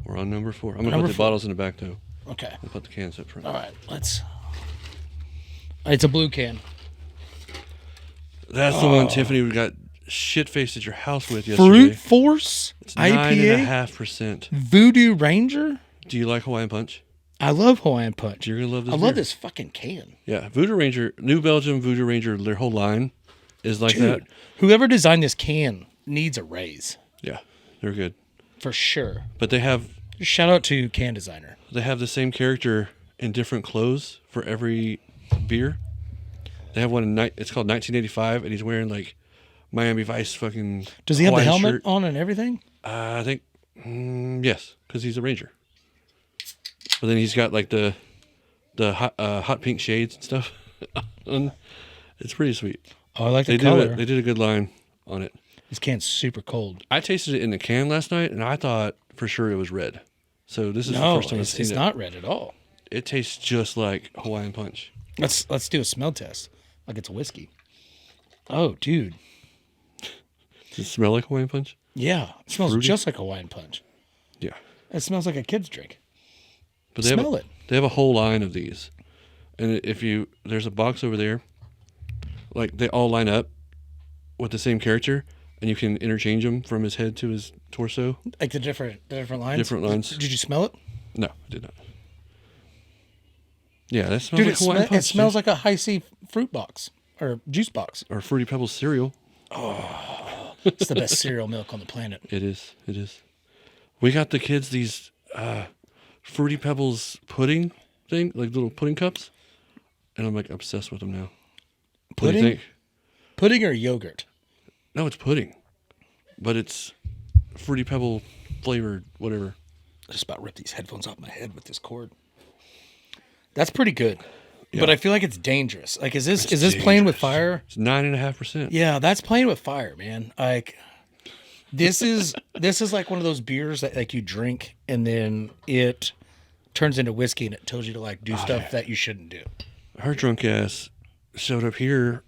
We're on number 4. I'm going to Number put the 4. bottles in the back, though. Okay. I'll put the cans up front. All right. Let's. It's a blue can. That's the one, Tiffany, we got shit-faced at your house with yesterday. Fruit Force It's IPA. 9.5%. Voodoo Ranger. Do you like Hawaiian Punch? I love Hawaiian Punch. You're going to love this I love beer. this fucking can. Yeah, Voodoo Ranger, New Belgium Voodoo Ranger, their whole line is like that. Dude, whoever designed this can needs a raise Yeah, they're good. for sure. But they have Shout out to can designer. the same character in different clothes for every beer. They have one it's called 1985, and he's wearing like Miami Vice fucking. Does he have the Hawaiian helmet shirt. on and everything? I think yes, because he's a ranger. But then he's got like the hot pink shades and stuff. And it's pretty sweet. Oh, I like the They color. did a good line on it. This can's super cold. I tasted it in the can last night, and I thought for sure it was red. So this is the No, first time I've it's seen it. not red at all. It tastes just like Hawaiian Punch. Let's do a smell test. Like it's whiskey. Oh, dude. Does it smell like Hawaiian Punch? Yeah. It smells Fruity? just like Hawaiian Punch. Yeah. It smells like a kid's drink. But Smell it. They have a whole line of these, and there's a box over there, like they all line up with the same character, and you can interchange them from his head to his torso. Like the different lines. Different lines. Did you smell it? No, I did not. Yeah, that smells Dude, like Hawaiian Punch. it smells like a high C fruit box or juice box. or Fruity Pebbles cereal. It's the best cereal milk on the planet. It is. It is. We got the kids these Fruity Pebbles pudding thing, like little pudding cups, and I'm like obsessed with them now. What do Pudding? you think? Pudding or yogurt? No, it's pudding, but it's Fruity Pebble flavored, whatever. I just about ripped these headphones off my head with this cord. That's pretty good. Yeah. But I feel like it's dangerous. Like, is this playing with dangerous. fire? It's 9.5%. Yeah, that's playing with fire, man. Like, this is like one of those beers that like you drink and then it turns into whiskey and it tells you to like do stuff that you shouldn't do. Her drunk ass showed up here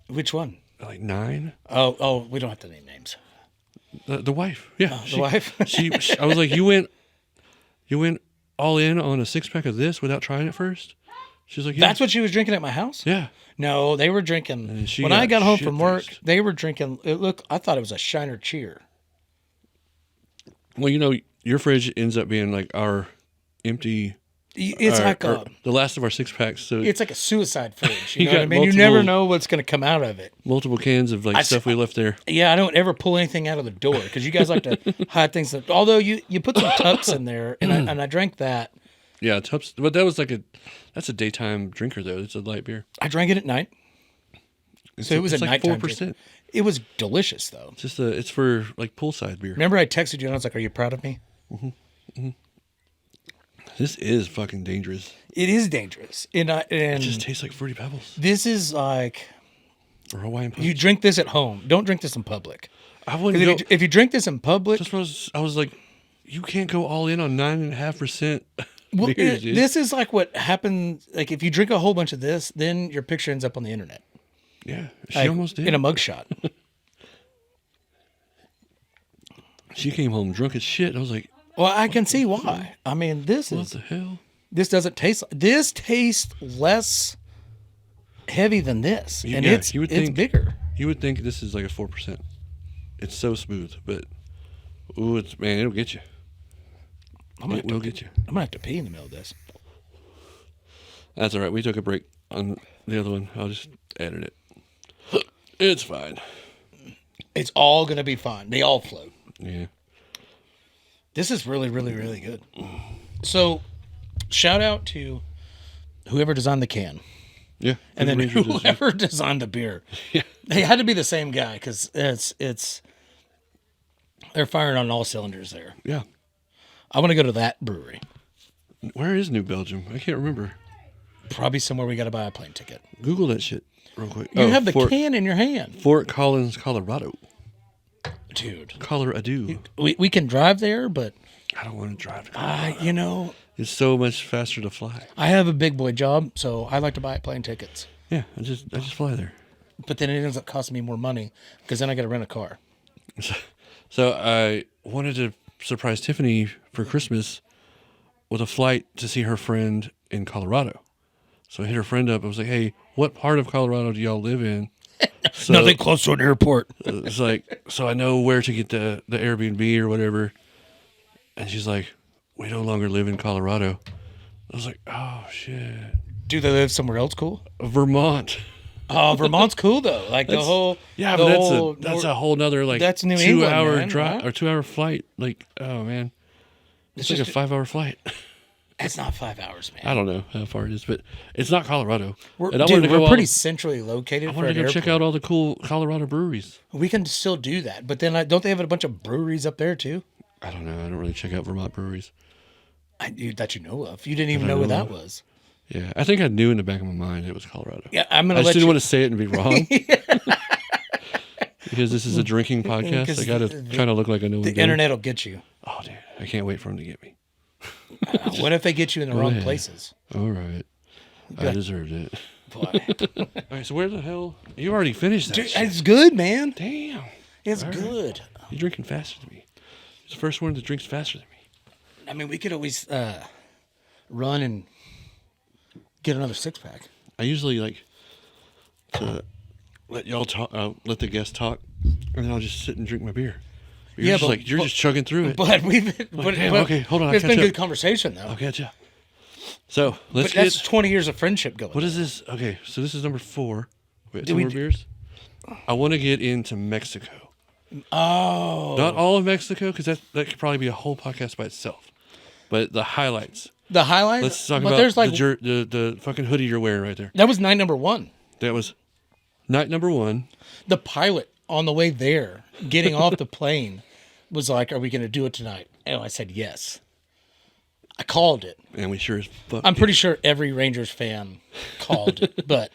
Which one? at like 9. Oh, we don't have to name names. The wife, yeah, The wife. I was like, you went all in on a 6-pack of this without trying it first. She's like, yeah. That's what she was drinking at my house? Yeah. No, they were drinking. And she When I got home from work, shit-faced. they were drinking. I thought it was a Shiner Cheer. Well, your fridge ends up being like our empty. It's like the last of our 6-packs. So it's like a suicide fridge. You You know what I got mean? You never multiple- know what's going to come out of it. multiple cans of like stuff we left there. Yeah, I don't ever pull anything out of the door because you guys like to hide things. Although you put some Tups in there, and I drank that. Yeah, Tups, but that was that's a daytime drinker though. It's a light beer. I drank it at night, so it was a like nighttime 4%. drink. It was delicious though. It's for like poolside beer. Remember, I texted you and I was like, "Are you proud of me?" This is fucking dangerous. It is dangerous, and It just tastes like Fruity Pebbles this is like or Hawaiian Punch. you drink this at home. Don't drink this in public. I 'Cause wouldn't go. if you drink this in public, Just I was like, you can't go all in on 9.5%. well, beers, dude. this is like what happens. Like if you drink a whole bunch of this, then your picture ends up on the internet. Yeah, she Like, almost did. in a mugshot. She came home drunk as shit. I was like, Well, I can see why. I mean, what the hell? this doesn't taste. This tastes less heavy than this, and Yeah, it's bigger. You would think this is like a 4%. It's so smooth, but ooh, it'll get you. It will get you. I'm gonna have to pee in the middle of this. That's all right. We took a break on the other one. I'll just edit it. It's fine. It's all gonna be fine. They all float. Yeah. This is really, really, really good. So, shout out to whoever designed the can, Yeah. and then Rangers is- whoever designed the beer. Yeah. They had to be the same guy because it's they're firing on all cylinders there. Yeah. I want to go to that brewery. Where is New Belgium? I can't remember. Probably somewhere we got to buy a plane ticket. Google that shit real quick. You have the can in your hand, Fort Collins, Colorado. dude. Colorado. We can drive there, but I don't want to drive to Colorado. you know, It's so much faster to fly. I have a big boy job, so I like to buy plane tickets. Yeah, I just fly there. But then it ends up costing me more money because then I got to rent a car. So I wanted to surprise Tiffany for Christmas with a flight to see her friend in Colorado. So I hit her friend up. I was like, "Hey, what part of Colorado do y'all live in?" So, Nothing close to an airport. It's like, so I know where to get the Airbnb or whatever. And she's like, "We no longer live in Colorado." I was like, "Oh shit, Do they live somewhere else cool? Vermont." Oh, Vermont's cool though. Like the whole Yeah, the but whole that's a whole nother like That's New 2 England, hour man, drive right? or 2 hour flight. Like, oh man, it's like just a 5 hour flight. It's not 5 hours, man. I don't know how far it is, but it's not Colorado. We're, And I wanted dude, to go we're pretty all- centrally located I for wanted an to go airport. check out all the cool Colorado breweries. We can still do that, but then don't they have a bunch of breweries up there too? I don't know. I don't really check out Vermont breweries. That you know of. You didn't even know where that was. Yeah, I think I knew in the back of my mind it was Colorado. Yeah, I'm I gonna just let didn't you. want to say it and be wrong. Because this is a drinking podcast. 'Cause I got to kind of look like I know what The I'm doing. internet will get you. Oh, dude. I can't wait for him to get me. What if they get you in the wrong ahead. places? All right. I deserved it. Boy. All right, so where the hell? You already finished that Dude, shit. it's good, man. Damn. It's All right. good. You're drinking faster than me. He's the first one that drinks faster than me. I mean, we could always run and get another 6-pack. I usually like to let y'all talk, let the guests talk, and then I'll just sit and drink my beer. But you're Yeah, just but- like, you're just chugging through it. But we've been, damn, okay, hold on, I It's been catch good up. conversation though. I'll catch up. So let's But that's get. 20 years of friendship going. What is this? Okay, so this is number 4. We got Did 2 we more d- beers. I want to get into Mexico. Oh, Not all of Mexico, because that could probably be a whole podcast by itself. But the highlights. the highlights. Let's talk but about there's like the fucking hoodie you're wearing right there. that was night number 1. That was night number 1. The pilot on the way there, getting off the plane, was like, "Are we going to do it tonight?" And I said yes. I called it. And we sure as fuck. I'm pretty sure every Rangers fan called it, but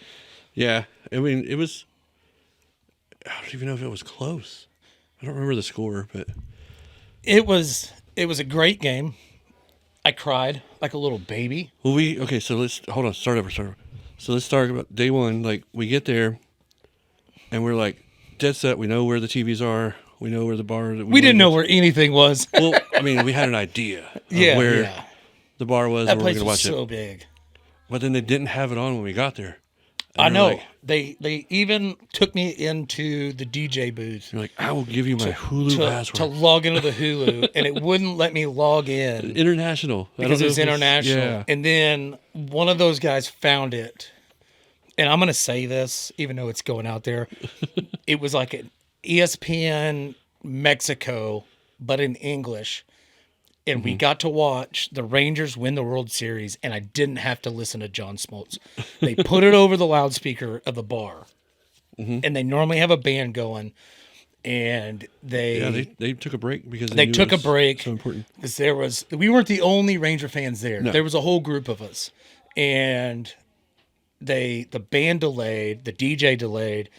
Yeah, I mean, it was. I don't even know if it was close. I don't remember the score, but it was a great game. I cried like a little baby. well, okay. So let's hold on. Start over. So let's start about day 1. Like we get there, and we're like dead set. We know where the TVs are. We know where the bar. We didn't know where anything was. Well, I mean, we had an idea of Yeah, where yeah. the bar was. That and where we place were was going to watch so it. big. But then they didn't have it on when we got there. I And know. we're like- They even took me into the DJ booth You're like, I will give you my Hulu to password. log into the Hulu, and it wouldn't let me log in International. I don't because it know was if it's- international. Yeah. And then one of those guys found it, and I'm going to say this, even though it's going out there. It was like an ESPN Mexico, but in English. And Mm-hmm. we got to watch the Rangers win the World Series, and I didn't have to listen to John Smoltz. They put it over the loudspeaker of the bar, Mm-hmm. and they normally have a band going, and Yeah, they took a break because they knew took it a was break. So important. because we weren't the only Ranger fans there. No. There was a whole group of us, and the band delayed, the DJ delayed.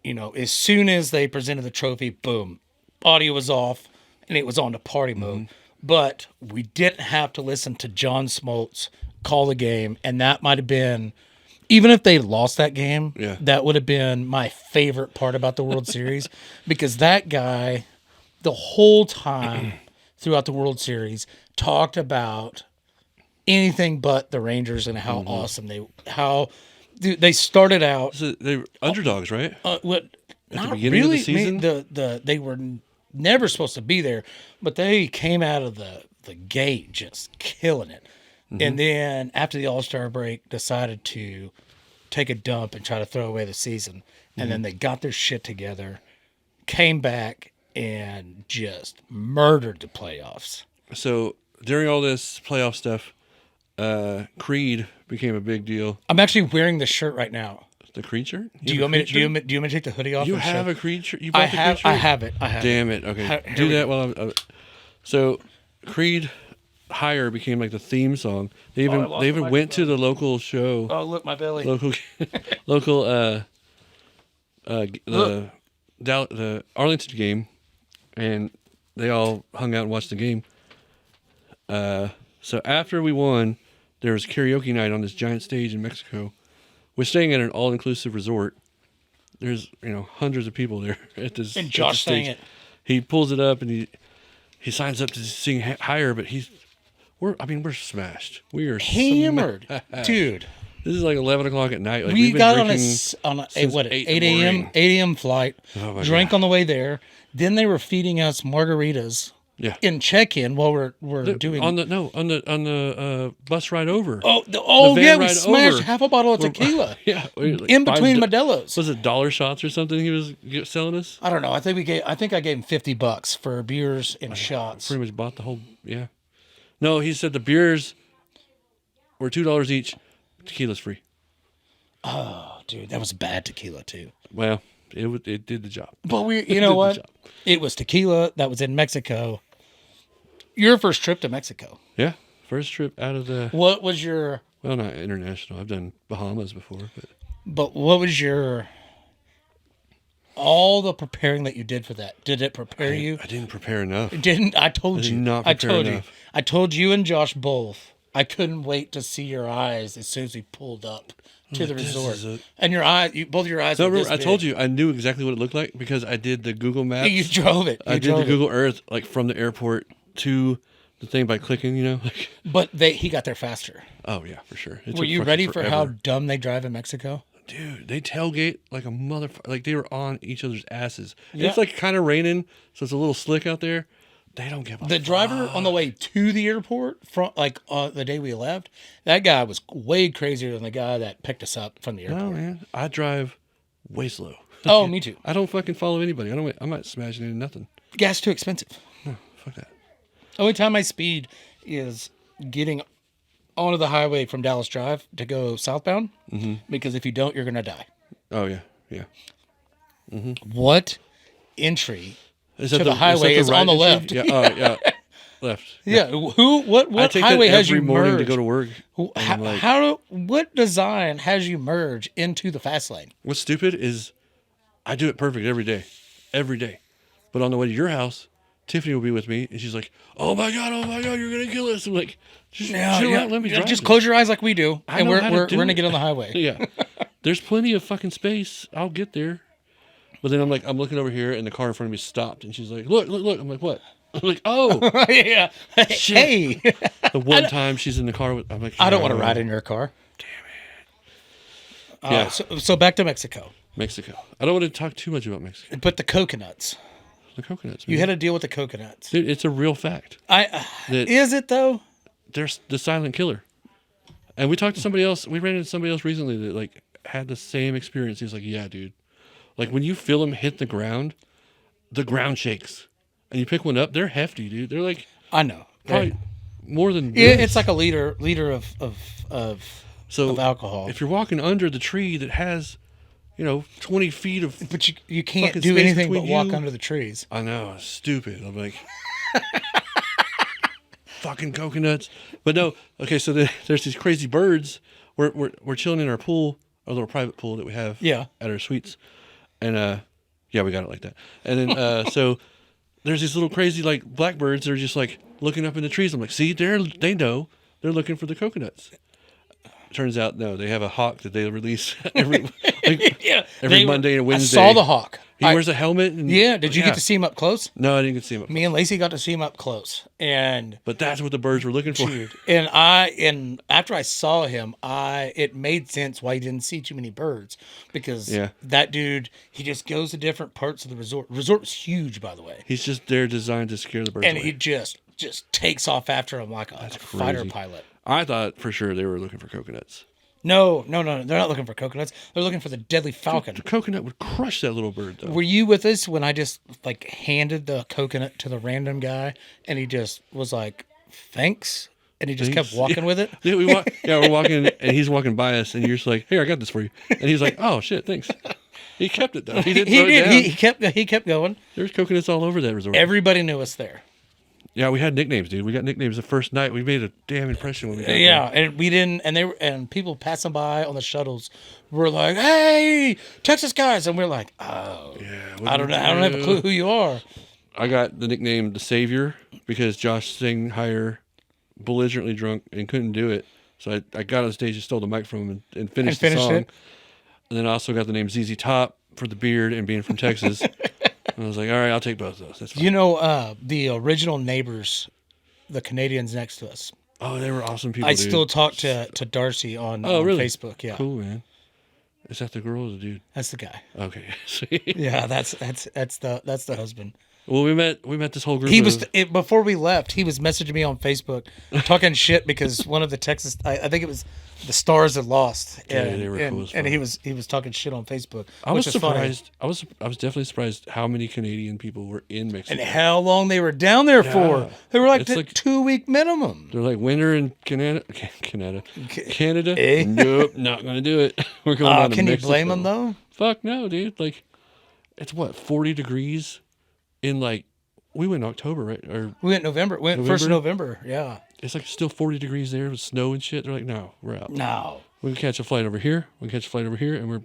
You know, as soon as they presented the trophy, boom, audio was off, and it was on to party mode. Mm-hmm. But we didn't have to listen to John Smoltz call the game, and that might have been, even if they lost that game, Yeah. that would have been my favorite part about the World Series, because that guy the whole time throughout the World Series talked about anything but the Rangers and how awesome they started out. So they were underdogs, right? What? At Not the beginning really. of the season? They were never supposed to be there, but they came out of the gate just killing it. And then after the All-Star break, decided to take a dump and try to throw away the season. And then they got their shit together, came back, and just murdered the playoffs. So during all this playoff stuff, Creed became a big deal. I'm actually wearing this shirt right now. The Creed shirt? Do you want me to take the hoodie off? You and have show? a Creed shirt? You bought I the have. Creed shirt? I have it. I have. Damn it. Okay. Here Do we that while I'm. So Creed Higher became like the theme song. They even went to the local show. Oh, look, my belly. Local the Arlington game, and they all hung out and watched the game. So after we won, there was karaoke night on this giant stage in Mexico. We're staying at an all-inclusive resort. There's hundreds of people there at this. And Josh at the stage. sang it. He pulls it up and he signs up to sing higher, but we're smashed. We are Hammered, dude. This is like 11 o'clock at night. Like, We we've been got drinking on a since 8 8 in the a.m. morning. 8 a.m. flight. Oh my Drank God. on the way there. Then they were feeding us margaritas Yeah. in check-in while we're doing on the bus ride over. the van ride we smashed over. half a bottle of tequila. Yeah, like in between Modelo's. Was it dollar shots or something he was selling us? I don't know. I think I gave him $50 for beers and shots. Pretty much bought the whole. Yeah. No, he said the beers were $2 each. Tequila's free. Oh, dude, that was bad tequila too. Well, it did the job. But you Did know the what? job. It was tequila that was in Mexico. Your first trip to Mexico. Yeah, first trip out of the. What was your? Well, not international. I've done Bahamas before, But what was your? All the preparing that you did for that. Did it prepare you? I didn't prepare enough. Didn't I told I did you? not I prepare told enough. you. I told you and Josh both. I couldn't wait to see your eyes as soon as we pulled up to the this resort. is a- And your eyes, both your eyes. No, were remember, this I told big. you I knew exactly what it looked like because I did the Google Maps. You drove it. I did the Google Earth like from the airport to the thing by clicking. Like, But he got there faster. oh yeah, for sure. It Were took you fucking ready for how forever. dumb they drive in Mexico? Dude, they tailgate like a motherfucker. Like they were on each other's asses. And Yeah. it's like kind of raining, so it's a little slick out there. They don't give a The driver on the way to the airport, from the day we left, that guy was way crazier than the guy that picked us up from the airport. No, man. I drive way slow. Oh, me too. I don't fucking follow anybody. I'm not smashing into nothing. Gas too expensive. Fuck that. Only time I speed is getting onto the highway from Dallas Drive to go southbound. Mm-hmm. Because if you don't, you're gonna die. Oh yeah, yeah. What entry Is to that the highway is on the entry? left? Yeah. Oh yeah. Left. Yeah. What I take highway that has every you morning merged? to go to work. And I'm like, What design has you merge into the fast lane? what's stupid is I do it perfect every day. Every day. But on the way to your house, Tiffany will be with me and she's like, oh my God, you're gonna kill us. I'm like, just chill out, let me drive. Just it." close your eyes like we do, I and know we're how to do gonna it. get on the highway. Yeah. There's plenty of fucking space. I'll get there. But then I'm looking over here and the car in front of me stopped and she's like, look. I'm like, what? I'm like, oh. Yeah. Hey, The one time she's in the car with, I'm like, I don't want to "Oh, ride in your car. Yeah. So back to Mexico. Mexico. I don't want to talk too much about Mexico. But the coconuts. The coconuts. You man. had to deal with the coconuts. Dude, it's a real fact. That- Is it though? They're the silent killer. And we talked to somebody else. We ran into somebody else recently that like had the same experience. He was like, yeah, dude. Like when you feel them hit the ground shakes. And you pick one up, they're hefty, dude. They're like I know. probably more than Yeah, this. it's like a liter So of alcohol. If you're walking under the tree that has, 20 feet of But you can't fucking do space anything but between walk you. under the trees. I know, it's stupid. I'm like, fucking coconuts. But no, okay. So there's these crazy birds. We're chilling in our pool, our little private pool that we have. Yeah. At our suites, and yeah, we got it like that. And then so there's these little crazy like blackbirds that are just like looking up in the trees. I'm like, see, they know they're looking for the coconuts. turns out, no, they have a hawk that they release every Yeah, every Monday and Wednesday. I saw the hawk. He wears a helmet. And, Yeah, did you get to see him up close? No, I didn't get to see him up close. Me and Lacey got to see him up close, and But that's what the birds were looking for. dude, and after I saw him, it made sense why he didn't see too many birds, because that dude, he just goes to different parts of the resort. Resort was huge, by the way. He's just there designed to scare the birds And away. he just takes off after him like a fighter crazy. pilot. I thought for sure they were looking for coconuts. No, they're not looking for coconuts. They're looking for the deadly falcon. The coconut would crush that little bird, though. Were you with us when I just like handed the coconut to the random guy and he just was like, "Thanks," and he just kept walking with it? Yeah, we're walking, and he's walking by us, and you're just like, "Here, I got this for you," and he's like, "Oh shit, thanks." He kept it though. He didn't throw it down. He kept going. There's coconuts all over that resort. Everybody knew us there. Yeah, we had nicknames, dude. We got nicknames the first night. We made a damn impression when we got Yeah, there. and we didn't, and people passing by on the shuttles were like, "Hey, Texas guys," and we're like, "Oh, Yeah, I don't know. I don't have a clue who you are." I got the nickname the Savior because Josh sang higher, belligerently drunk, and couldn't do it. So I got on stage and stole the mic from him and finished the song. it. And then I also got the name ZZ Top for the beard and being from Texas. And I was like, all right, I'll take both of those. That's fine. You know, the original neighbors, the Canadians next to us. Oh, they were awesome people. I dude. still talk to Darcy on really? Facebook. Yeah, Cool, man. Is that the girl or the dude? that's the guy. Okay. Yeah, that's the husband. Well, we met this whole group. He was before we left. He was messaging me on Facebook, talking shit because one of the Texas, I think it was the Stars had lost, and, they were cool as fuck. and he was talking shit on Facebook. I was which is funny. surprised. I was definitely surprised how many Canadian people were in Mexico. And how long they were down there for? They were like It's the like 2-week minimum. They're like winter in Canada. Canada. Eh? Nope, not gonna do it. We're going down to Can you Mexico. blame them though? Fuck no, dude. Like, it's what 40 degrees in like we went in October, right? Or We went November. We went first of November. Yeah. it's like still 40 degrees there with snow and shit. They're like, no, we're out. No. We can catch a flight over here. We can catch a flight over here, and we're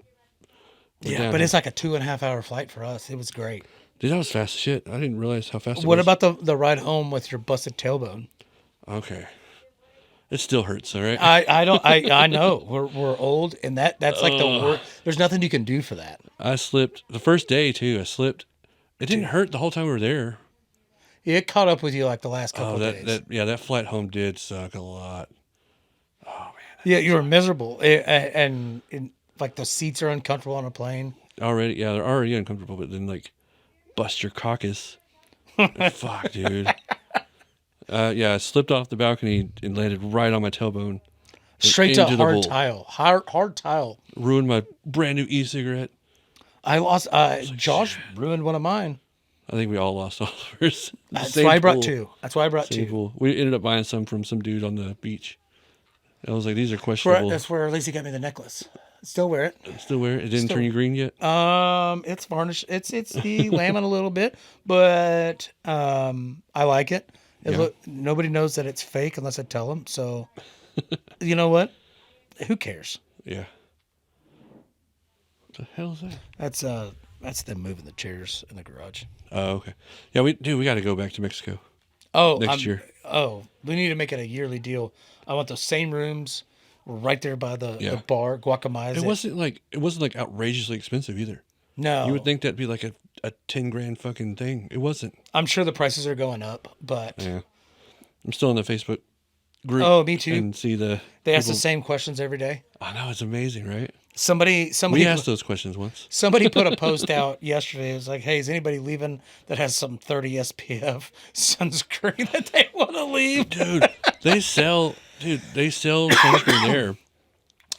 Yeah, down but here. it's like a 2.5 hour flight for us. It was great. Dude, that was fast as shit. I didn't realize how fast it What was. about the ride home with your busted tailbone? Okay. It still hurts, all right? I know we're old, and that's like the worst. There's nothing you can do for that. I slipped the first day too. I slipped. It didn't hurt the whole time we were there. It caught up with you like the last couple of days. That flight home did suck a lot. Yeah, you were miserable, and like the seats are uncomfortable on a plane. Already, yeah, they're already uncomfortable, but then like bust your caucus. Fuck, dude. Yeah, I slipped off the balcony and landed right on my tailbone. Straight to into the hard bowl. tile. Hard tile. Ruined my brand new e-cigarette. I lost. Josh ruined one of mine. I think we all lost all of ours. That's Same why I brought pool. two. That's why I brought Same two. pool. We ended up buying some from some dude on the beach. I was like, these are questionable. That's where Lacey got me the necklace. Still wear it. Still wear it? It didn't turn you green yet? It's varnished. It's the lambing a little bit, but I like it. Nobody knows that it's fake unless I tell them. So, you know what? Who cares? Yeah. What the hell is that? That's them moving the chairs in the garage. Oh, okay. Yeah, we got to go back to Mexico. Oh, Next year. Oh, we need to make it a yearly deal. I want those same rooms. We're right there by the bar, Guacamole. It wasn't like outrageously expensive either. No, You would think that'd be like a $10,000 fucking thing. It wasn't. I'm sure the prices are going up, but Yeah. I'm still in the Facebook group. Oh, me too. And see the they ask the people- same questions every day. I know, it's amazing, right? Somebody We asked those questions once. Somebody put a post out yesterday. It was like, "Hey, is anybody leaving that has some 30 SPF sunscreen that they want to leave?" Dude, they sell sunscreen there.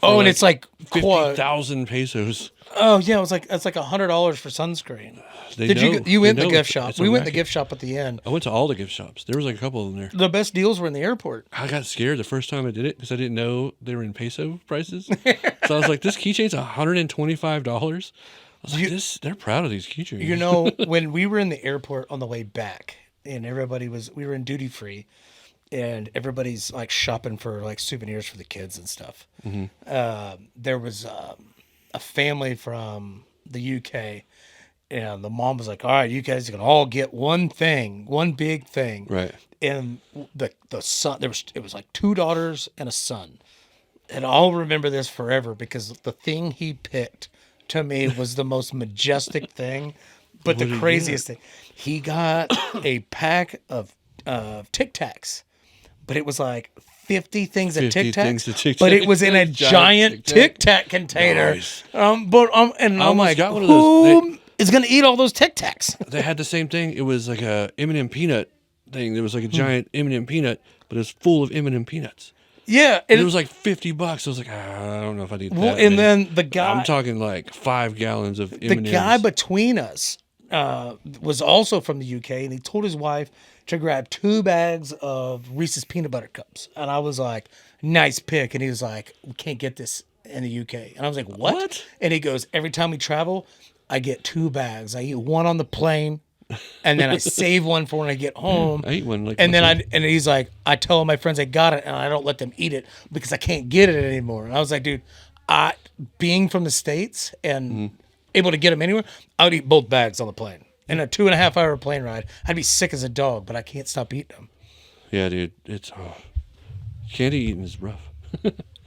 Oh, and like it's like 50,000 pesos. Oh yeah, it's like $100 for sunscreen. They Did know, you went they in the know gift shop? it's a We went in the racket. gift shop at the end. I went to all the gift shops. There was like a couple of them there. The best deals were in the airport. I got scared the first time I did it because I didn't know they were in peso prices. So I was like, this keychain's $125. I was like, they're proud of these keychains. You know, when we were in the airport on the way back, and we were in duty free, and everybody's like shopping for like souvenirs for the kids and stuff. Mm-hmm. There was a family from the UK, and the mom was like, "All right, you guys are gonna all get one big thing." Right. And the son, it was like 2 daughters and a son, and I'll remember this forever because the thing he picked to me was the most majestic thing, but the craziest thing. He got a pack of Tic Tacs, but it was like 50 things of 50 Tic things Tacs, of Tic but it Tacs. was in a giant Tic Tac container. Nice. And I'm almost like, got one of those. who is going to eat all those Tic Tacs? They had the same thing. It was like a M&M peanut thing. There was like a giant M&M peanut, but it was full of M&M peanuts. Yeah, And it was like $50. I was like, I don't know if I need that. well, and man. then the guy, I'm talking like 5 gallons of the M&Ms. guy between us was also from the UK, and he told his wife to grab 2 bags of Reese's peanut butter cups. And I was like, nice pick. And he was like, we can't get this in the UK. And I was like, what? And he goes, every time we travel, I get 2 bags. I eat one on the plane, and then I save one for when I get home. I eat one like and then once and he's like, I tell all my friends I got it, and I don't let them eat it because I can't get it anymore. And I was like, dude, being from the States and able to get them anywhere, I would eat both bags on the plane. In a 2.5 hour plane ride, I'd be sick as a dog, but I can't stop eating them. Yeah, dude. It's candy eating is rough.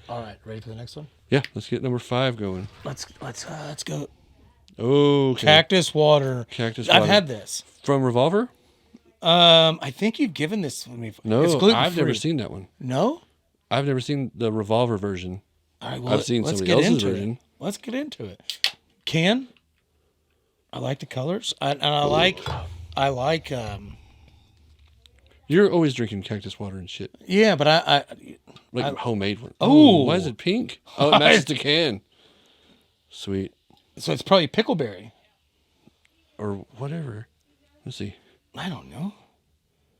All right, ready for the next one? Yeah, let's get number 5 going. Let's go. Okay. Cactus water. Cactus I've water. had this. From Revolver? I think you've given this to me. No, It's gluten-free. I've never seen that one. No? I've never seen the Revolver version. All right, well, I've seen let's somebody get else's into version. it. Let's get into it. I like the colors. I like You're always drinking cactus water and shit. yeah, but I Like homemade one. Oh. Why is it pink? Oh, it matches the can. Sweet. so it's probably pickleberry. Or whatever. Let's see. I don't know.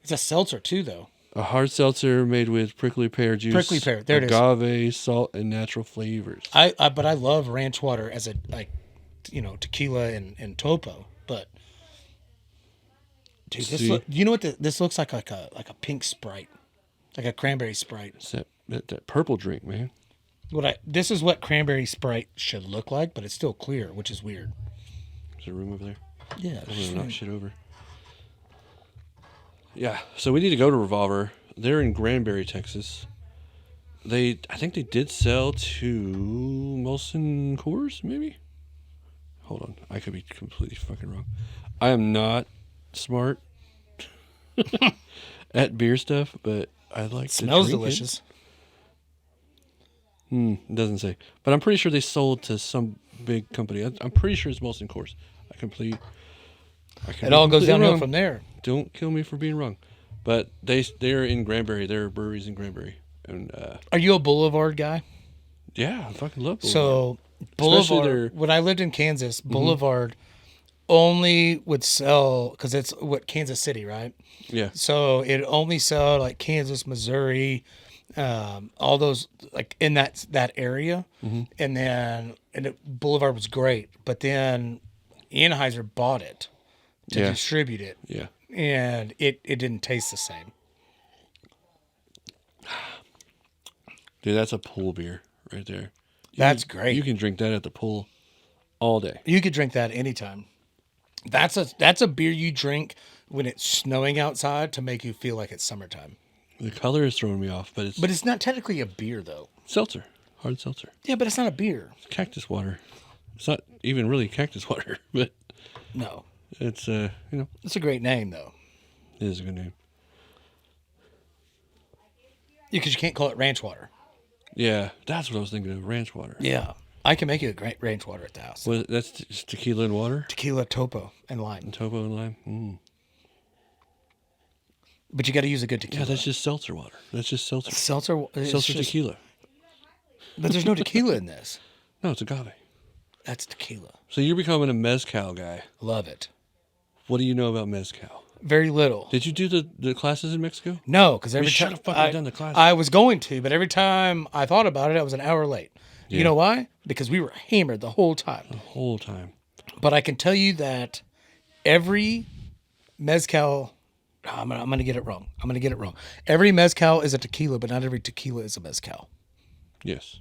It's a seltzer too, though. A hard seltzer made with prickly pear juice. Prickly pear, there it is. Agave, salt, and natural flavors. But I love ranch water as a tequila and topo. But dude, See? you know what this looks like a pink Sprite, like a cranberry Sprite. It's that purple drink, man. This is what cranberry Sprite should look like, but it's still clear, which is weird. There's a room over there. Yeah. I'm gonna knock shit over. Yeah, so we need to go to Revolver. They're in Granbury, Texas. I think they did sell to Molson Coors, maybe? Hold on. I could be completely fucking wrong. I am not smart at beer stuff, but I like to Smells drink delicious. It doesn't say. But I'm pretty sure they sold to some big company. I'm pretty sure it's Molson Coors. It all goes downhill wrong. from there. Don't kill me for being wrong. But they're in Granbury. There are breweries in Granbury. And Are you a Boulevard guy? yeah, I fucking love Boulevard. So Especially Boulevard. When I lived in Kansas, Boulevard only would sell because it's Kansas City, right? Yeah. So it only sell like Kansas, Missouri, all those like in that area, and then Boulevard was great, but then Anheuser bought it to Yeah. distribute it, Yeah. and it didn't taste the same. Dude, that's a pool beer right there. That's great. You can drink that at the pool all day. You could drink that anytime. That's a beer you drink when it's snowing outside to make you feel like it's summertime. The color is throwing me off, but But it's not technically a beer though. seltzer. Hard seltzer. Yeah, but it's not a beer. It's cactus water. It's not even really cactus water, but No. it's It's a great name though. it is a good name. Because you can't call it ranch water. Yeah, that's what I was thinking of. Ranch water. Yeah. I can make you a great ranch water at the house. That's just tequila and water? Tequila, topo, and lime. And topo and lime? Mm. But you got to use a good tequila. Yeah, that's just seltzer water. That's just seltzer. seltzer. Seltzer tequila. But there's no tequila in this. No, it's agave. That's tequila. So you're becoming a mezcal guy. Love it. What do you know about mezcal? Very little. Did you do the classes in Mexico? No, because every should time have fucking done the class. I was going to, but every time I thought about it, I was an hour late. Yeah. You know why? Because we were hammered the whole time. The whole time. But I can tell you that every mezcal, I'm gonna get it wrong. Every mezcal is a tequila, but not every tequila is a mezcal. Yes.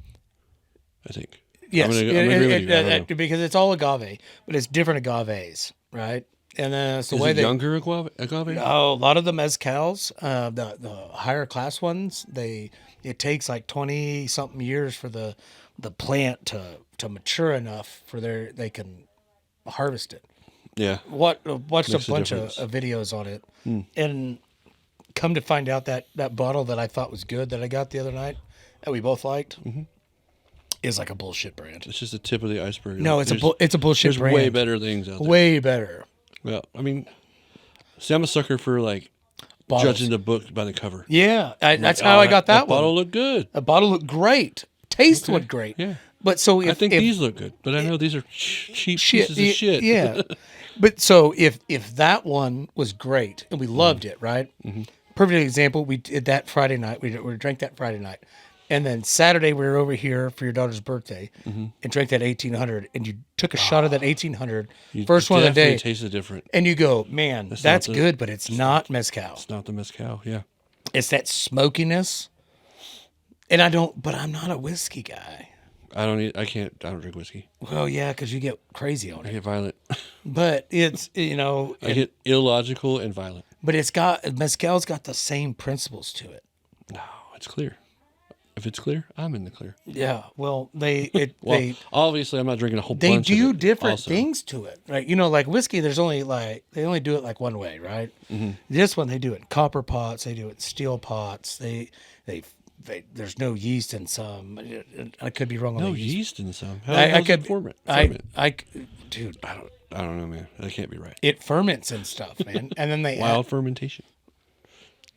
I think. Yes, I'm gonna agree with you. I don't know. because it's all agave, but it's different agaves, right? And then it's the Is way it they younger agave? Oh, a lot of the mezcals, the higher class ones, it takes like 20 something years for the plant to mature enough for they can harvest it. Yeah. Watched Makes a a bunch difference. of videos on it, and come to find out that bottle that I thought was good that I got the other night that we both liked is like a bullshit brand. It's just the tip of the iceberg. No, it's a bullshit There's brand. way better things out there. Way better. Well, I mean, see, I'm a sucker for like Bottles. judging the book by the cover. Yeah, that's Like, how oh, I got that one. bottle looked good. The bottle looked great. Taste looked great. Yeah. But so I think these look good, but I know these are cheap pieces of shit. Yeah. But so if that one was great and we loved it, right? Mm-hmm. Perfect example. We did that Friday night. We drank that Friday night, and then Saturday we were over here for your daughter's birthday and drank that 1800. And you took a shot of that 1800, first one of the day. Tasted different. And you go, man, that's good, but it's not mezcal. It's not the mezcal. Yeah. It's that smokiness. And I'm not a whiskey guy. I don't drink whiskey. Well, yeah, because you get crazy on I it. get violent. But it's, I get illogical and violent. but mezcal's got the same principles to it. No, it's clear. If it's clear, I'm in the clear. Yeah. Well, Obviously, I'm not drinking a whole they bunch of do it different also. things to it, right? Like whiskey, they only do it like one way, right? Mm-hmm. This one, they do it in copper pots. They do it in steel pots. There's no yeast in some. I could be wrong on No the yeast. yeast in some. How I does could it ferment? dude, I don't know, man. That can't be right. it ferments and stuff, man. And then they Wild fermentation.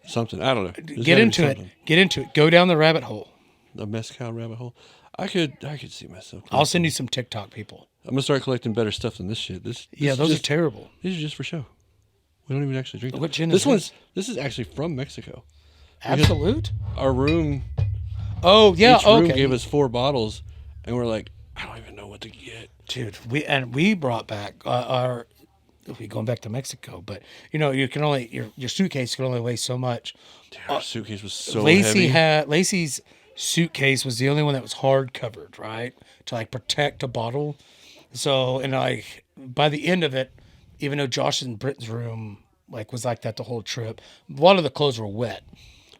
Something. I don't know. There's get gotta be into it. something. Get into it. Go down the rabbit hole. The mezcal rabbit hole. I could see myself. I'll send you some TikTok people. I'm gonna start collecting better stuff than this shit. This Yeah, those are terrible. These are just for show. We don't even actually drink them. What gin this is one's this is actually from Mexico. Absolute. Our room Oh yeah. each room Okay. gave us 4 bottles, and we're like, I don't even know what to get. Dude, we brought back we going back to Mexico, but you can only your suitcase can only weigh so much. Dude, our suitcase was so heavy. Lacey's suitcase was the only one that was hard covered, right, to like protect a bottle. So by the end of it, even though Josh and Britton's room was like that the whole trip, a lot of the clothes were wet.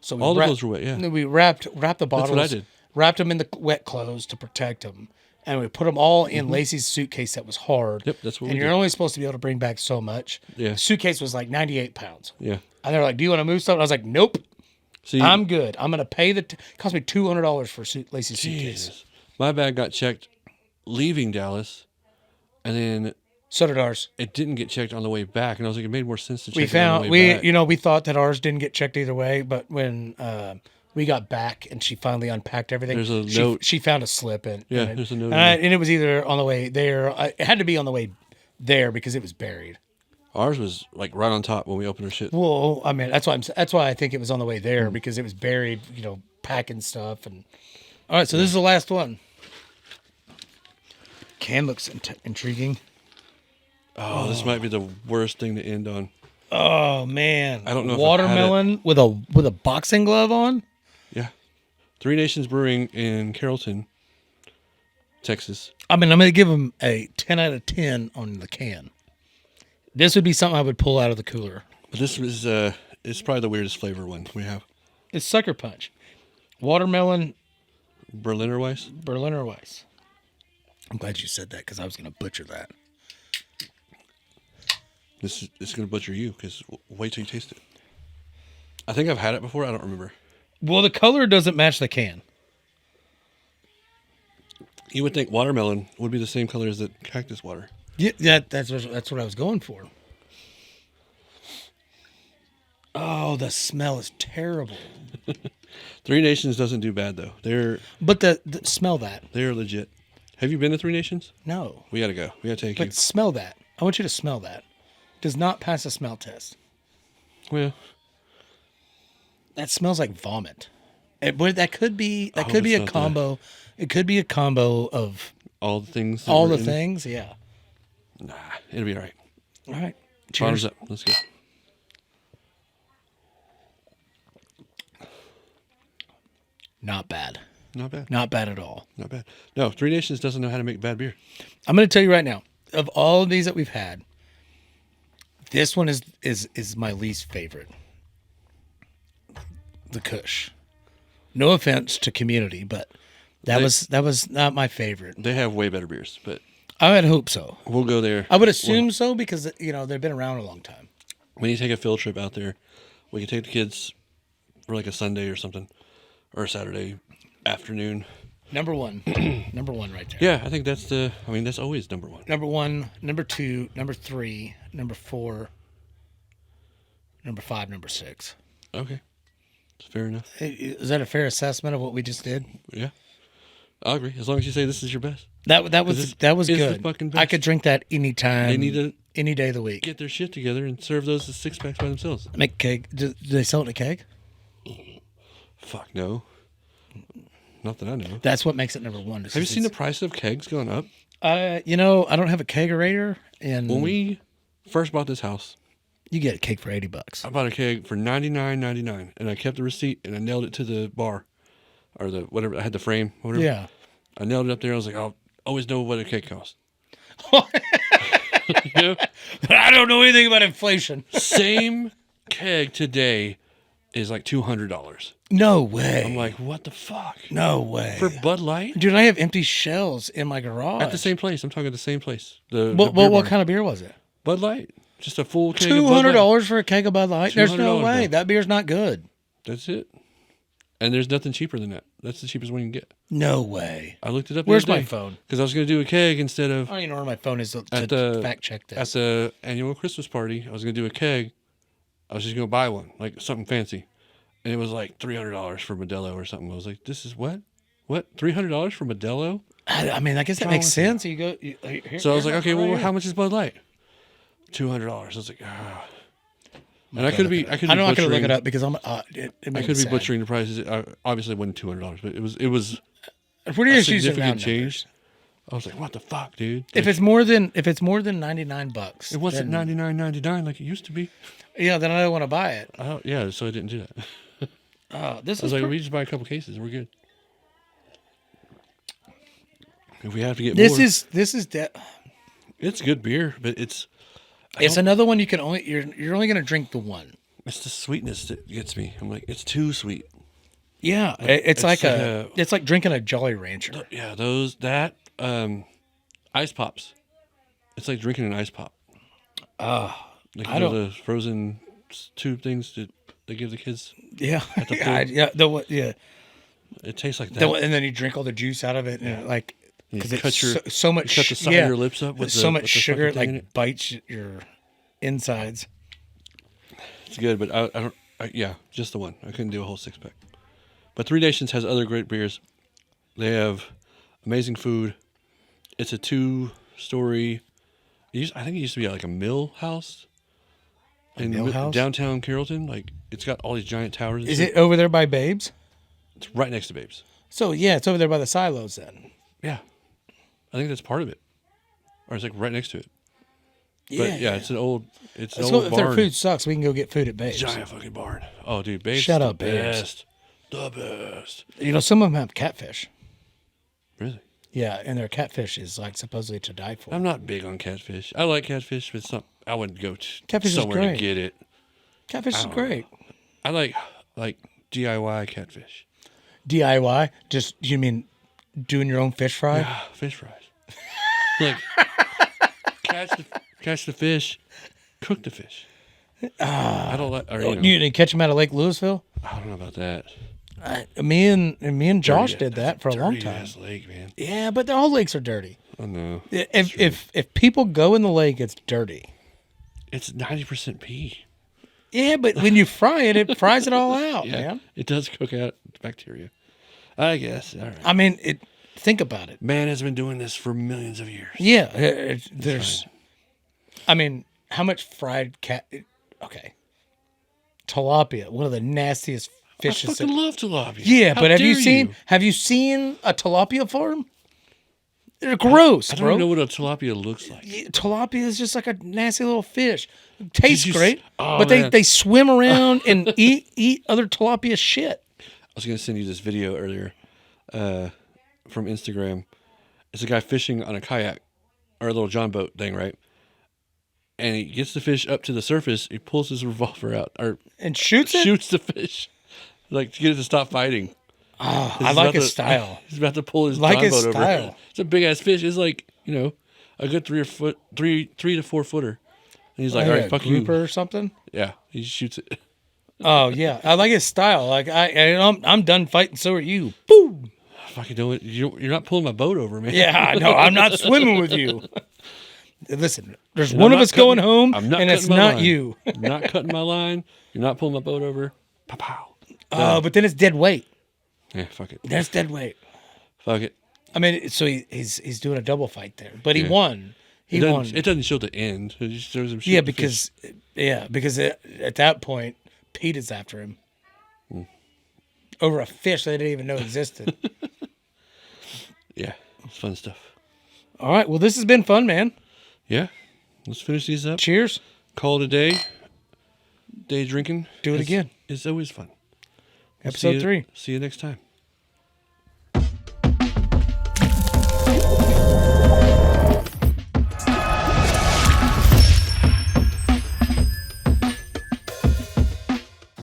So All the clothes were wet, yeah. We wrapped the bottles. what I did. Wrapped them in the wet clothes to protect them, and we put them all in Lacey's suitcase that was hard. Yep, that's what And we you're did. only supposed to be able to bring back so much. Yeah. The suitcase was like 98 pounds. Yeah. And they're like, "Do you want to move something?" I was like, "Nope, See, I'm good. I'm gonna pay it cost me $200 for Lacey's suitcase." Jesus. My bag got checked leaving Dallas, and then So did ours. it didn't get checked on the way back, and I was like, it made more sense to check We it on found the way back. we thought that ours didn't get checked either way, but when we got back and she finally unpacked everything, There's a note. She found a slip in. Yeah, in it. there's a note in and there. it was either on the way there. It had to be on the way there because it was buried. Ours was like right on top when we opened our shit. Well, I mean, that's why I think it was on the way there because it was buried, packing stuff. And all right, so this is the last one. Can looks intriguing. Oh, this might be the worst thing to end on. Oh man, I don't know if I've had watermelon with a boxing glove on. Yeah. 3 Nations Brewing in Carrollton, Texas. I mean, I'm going to give them a 10 out of 10 on the can. This would be something I would pull out of the cooler. But this was it's probably the weirdest flavor one we have. It's Sucker Punch. Watermelon, Berliner Weiss. Berliner Weiss. I'm glad you said that because I was going to butcher that. It's going to butcher you because wait till you taste it. I think I've had it before. I don't remember. Well, the color doesn't match the can. You would think watermelon would be the same color as the cactus water. Yeah, that's what I was going for. Oh, the smell is terrible. 3 Nations doesn't do bad though. But smell that. They're legit. Have you been to 3 Nations? No. We got to go. We got to take you. But smell that. I want you to smell that. Does not pass a smell test. Well, That smells like vomit. That could be hope a it's not combo. It could be a combo of all the things. that all were the in- things. Yeah. Nah, it'll be all right. All right. Bottoms Cheers. up. Let's go. Not bad. Not bad. Not bad at all. Not bad. No, 3 Nations doesn't know how to make bad beer. I'm going to tell you right now, of all of these that we've had, This one is my least favorite. The Kush. No offense to Community, but that was not my favorite. They have way better beers, but I would hope so. we'll go there. I would assume so because they've been around a long time. When you take a field trip out there, we can take the kids for like a Sunday or something, or a Saturday afternoon. Number one, number one right there. Yeah, I think that's that's always number one. Number one, number two, number three, number four, number five, number six. Okay, that's fair enough. Is that a fair assessment of what we just did? Yeah, I agree. As long as you say this is your best. That was it's good. the fucking best. I could drink that anytime. They need to any day of the week. get their shit together and serve those as 6-packs by themselves. Make a keg. Do they sell it in a keg? Fuck no. Not that I know. That's what makes it number one. Have you seen the price of kegs going up? I don't have a kegerator, and When we first bought this house, you get a keg for $80. I bought a keg for $99.99, and I kept the receipt and I nailed it to the bar, or the whatever. I had the frame, whatever. Yeah. I nailed it up there. I was like, I'll always know what a keg costs. You know? I don't know anything about inflation. Same keg today is like $200. No way. I'm like, what the fuck? No way. For Bud Light? Dude, I have empty shells in my garage. At the same place. I'm talking the same place. The What beer what barn. kind of beer was it? Bud Light. Just a full keg of Bud Light. $200 for a keg of Bud Light? There's no $200, way. bro. That beer's not good. That's it. And there's nothing cheaper than that. That's the cheapest one you can get. No way. I looked it up. Where's my phone? Because I was going to do a keg instead of I don't even know where my phone is to at the fact check this. At the annual Christmas party. I was going to do a keg. I was just going to buy one, like something fancy, and it was like $300 for Modelo or something. I was like, "This is what? What? $300 for Modelo?" I mean, I guess that wrong makes with sense. You go. So I was like, "Okay, well, how much is Bud Light?" $200. I was like, "Ah." And I could be. I'm not going to look it up because I'm. It I could be butchering the prices. Obviously, it wasn't $200, but it was Pretty a sure you said significant round change. I was like, "What the fuck, dude?" If it's more than $99, It wasn't then- $99.99 like it used to be. Yeah, then I don't want to buy it. Yeah, so I didn't do that. This I was is like, pre- we just buy a couple cases, we're good. If we have to get this more, is it's good beer, but it's another one you can only you're only going to drink the one. it's the sweetness that gets me. I'm like, it's too sweet. Yeah, it's like like it's like drinking a Jolly Rancher. Yeah, ice pops. It's like drinking an ice pop. Like I don't- the frozen tube things that they give the kids. Yeah, the yeah, pool. It tastes like that. and then you drink all the juice out of it, and like You because cut it's your- so much you cut the side of your lips up with so the- much with the sugar, it fucking thing in like it. bites your insides. It's good, but I don't. Yeah, just the one. I couldn't do a whole 6-pack. But Three Nations has other great beers. They have amazing food. It's a 2-story. I think it used to be like a mill house. mill house? Downtown Carrollton. Like it's got all these giant towers. and Is shit. it over there by Babes? It's right next to Babes. So yeah, it's over there by the silos then. Yeah, I think that's part of it, or it's like right next to it. But yeah, it's an old. It's an Let's old go, if barn. their food sucks, we can go get food at Babes. Giant fucking barn. Oh, dude, Babes. Shut is up, the Babes. best. The best. You know, some of them have catfish. Really. Yeah, and their catfish is like supposedly to die for. I'm not big on catfish. I like catfish, but it's not. I wouldn't go Catfish is somewhere great. to get it. Catfish is don't know. great. I like DIY catfish. DIY? Just you mean doing your own fish fry? Yeah, fish fries. Like catch the fish, cook the fish. I don't like. Or, You catch them out of Lake Louisville? I don't know about that. Me and Josh Dirty- did that for a long dirty time. ass lake, man. Yeah, but all lakes are dirty. Oh no. If people go in the lake, it's dirty. It's 90% pee. Yeah, but when you fry it, it fries it all out, Yeah, man. it does cook out bacteria. I guess. All right. I mean, think about it. Man has been doing this for millions of years. Yeah, there's. I mean, how much fried cat? Okay, tilapia, one of the nastiest I fishes. fucking love tilapia. Yeah, How but have you dare seen? Have you seen a tilapia farm? They're gross, I don't bro. even know what a tilapia looks like. Tilapia is just like a nasty little fish. It tastes you s- great, Oh, but man. they swim around and eat other tilapia shit. I was going to send you this video earlier from Instagram. It's a guy fishing on a kayak or a little John boat thing, right? and he gets the fish up to the surface. He pulls his revolver out, or And shoots it? shoots the fish, like to get it to stop fighting. Oh, He's I like about his to- style. He's about to pull his Like his boat over. style. It's a big ass fish. It's like, a good 3 to 4 footer. And he's like, all right, fuck you. Grouper or something? Yeah, he shoots it. Oh, yeah. I like his style. Like, I'm done fighting, so are you. Boom! Fucking do it. You're not pulling my boat over, man. Yeah, I know. I'm not swimming with you. Listen, there's And one I'm of not us going cutting- home, I'm not and it's cutting my not line. you. I'm not cutting my line. You're not pulling my boat over. Pow pow. But then it's dead weight. Yeah, fuck it. That's dead weight. Fuck it. I mean, so he's doing a double fight there, but he Yeah. won. He won. It doesn't show the end. It just shows him Yeah, shooting the fish. because at that point, Pete is after him over a fish they didn't even know existed. Yeah, it's fun stuff. All right, well, this has been fun, man. Yeah, let's finish these up. Cheers. Call it a day. Day drinking. Do it again. It's always fun. Episode 3. See you next time.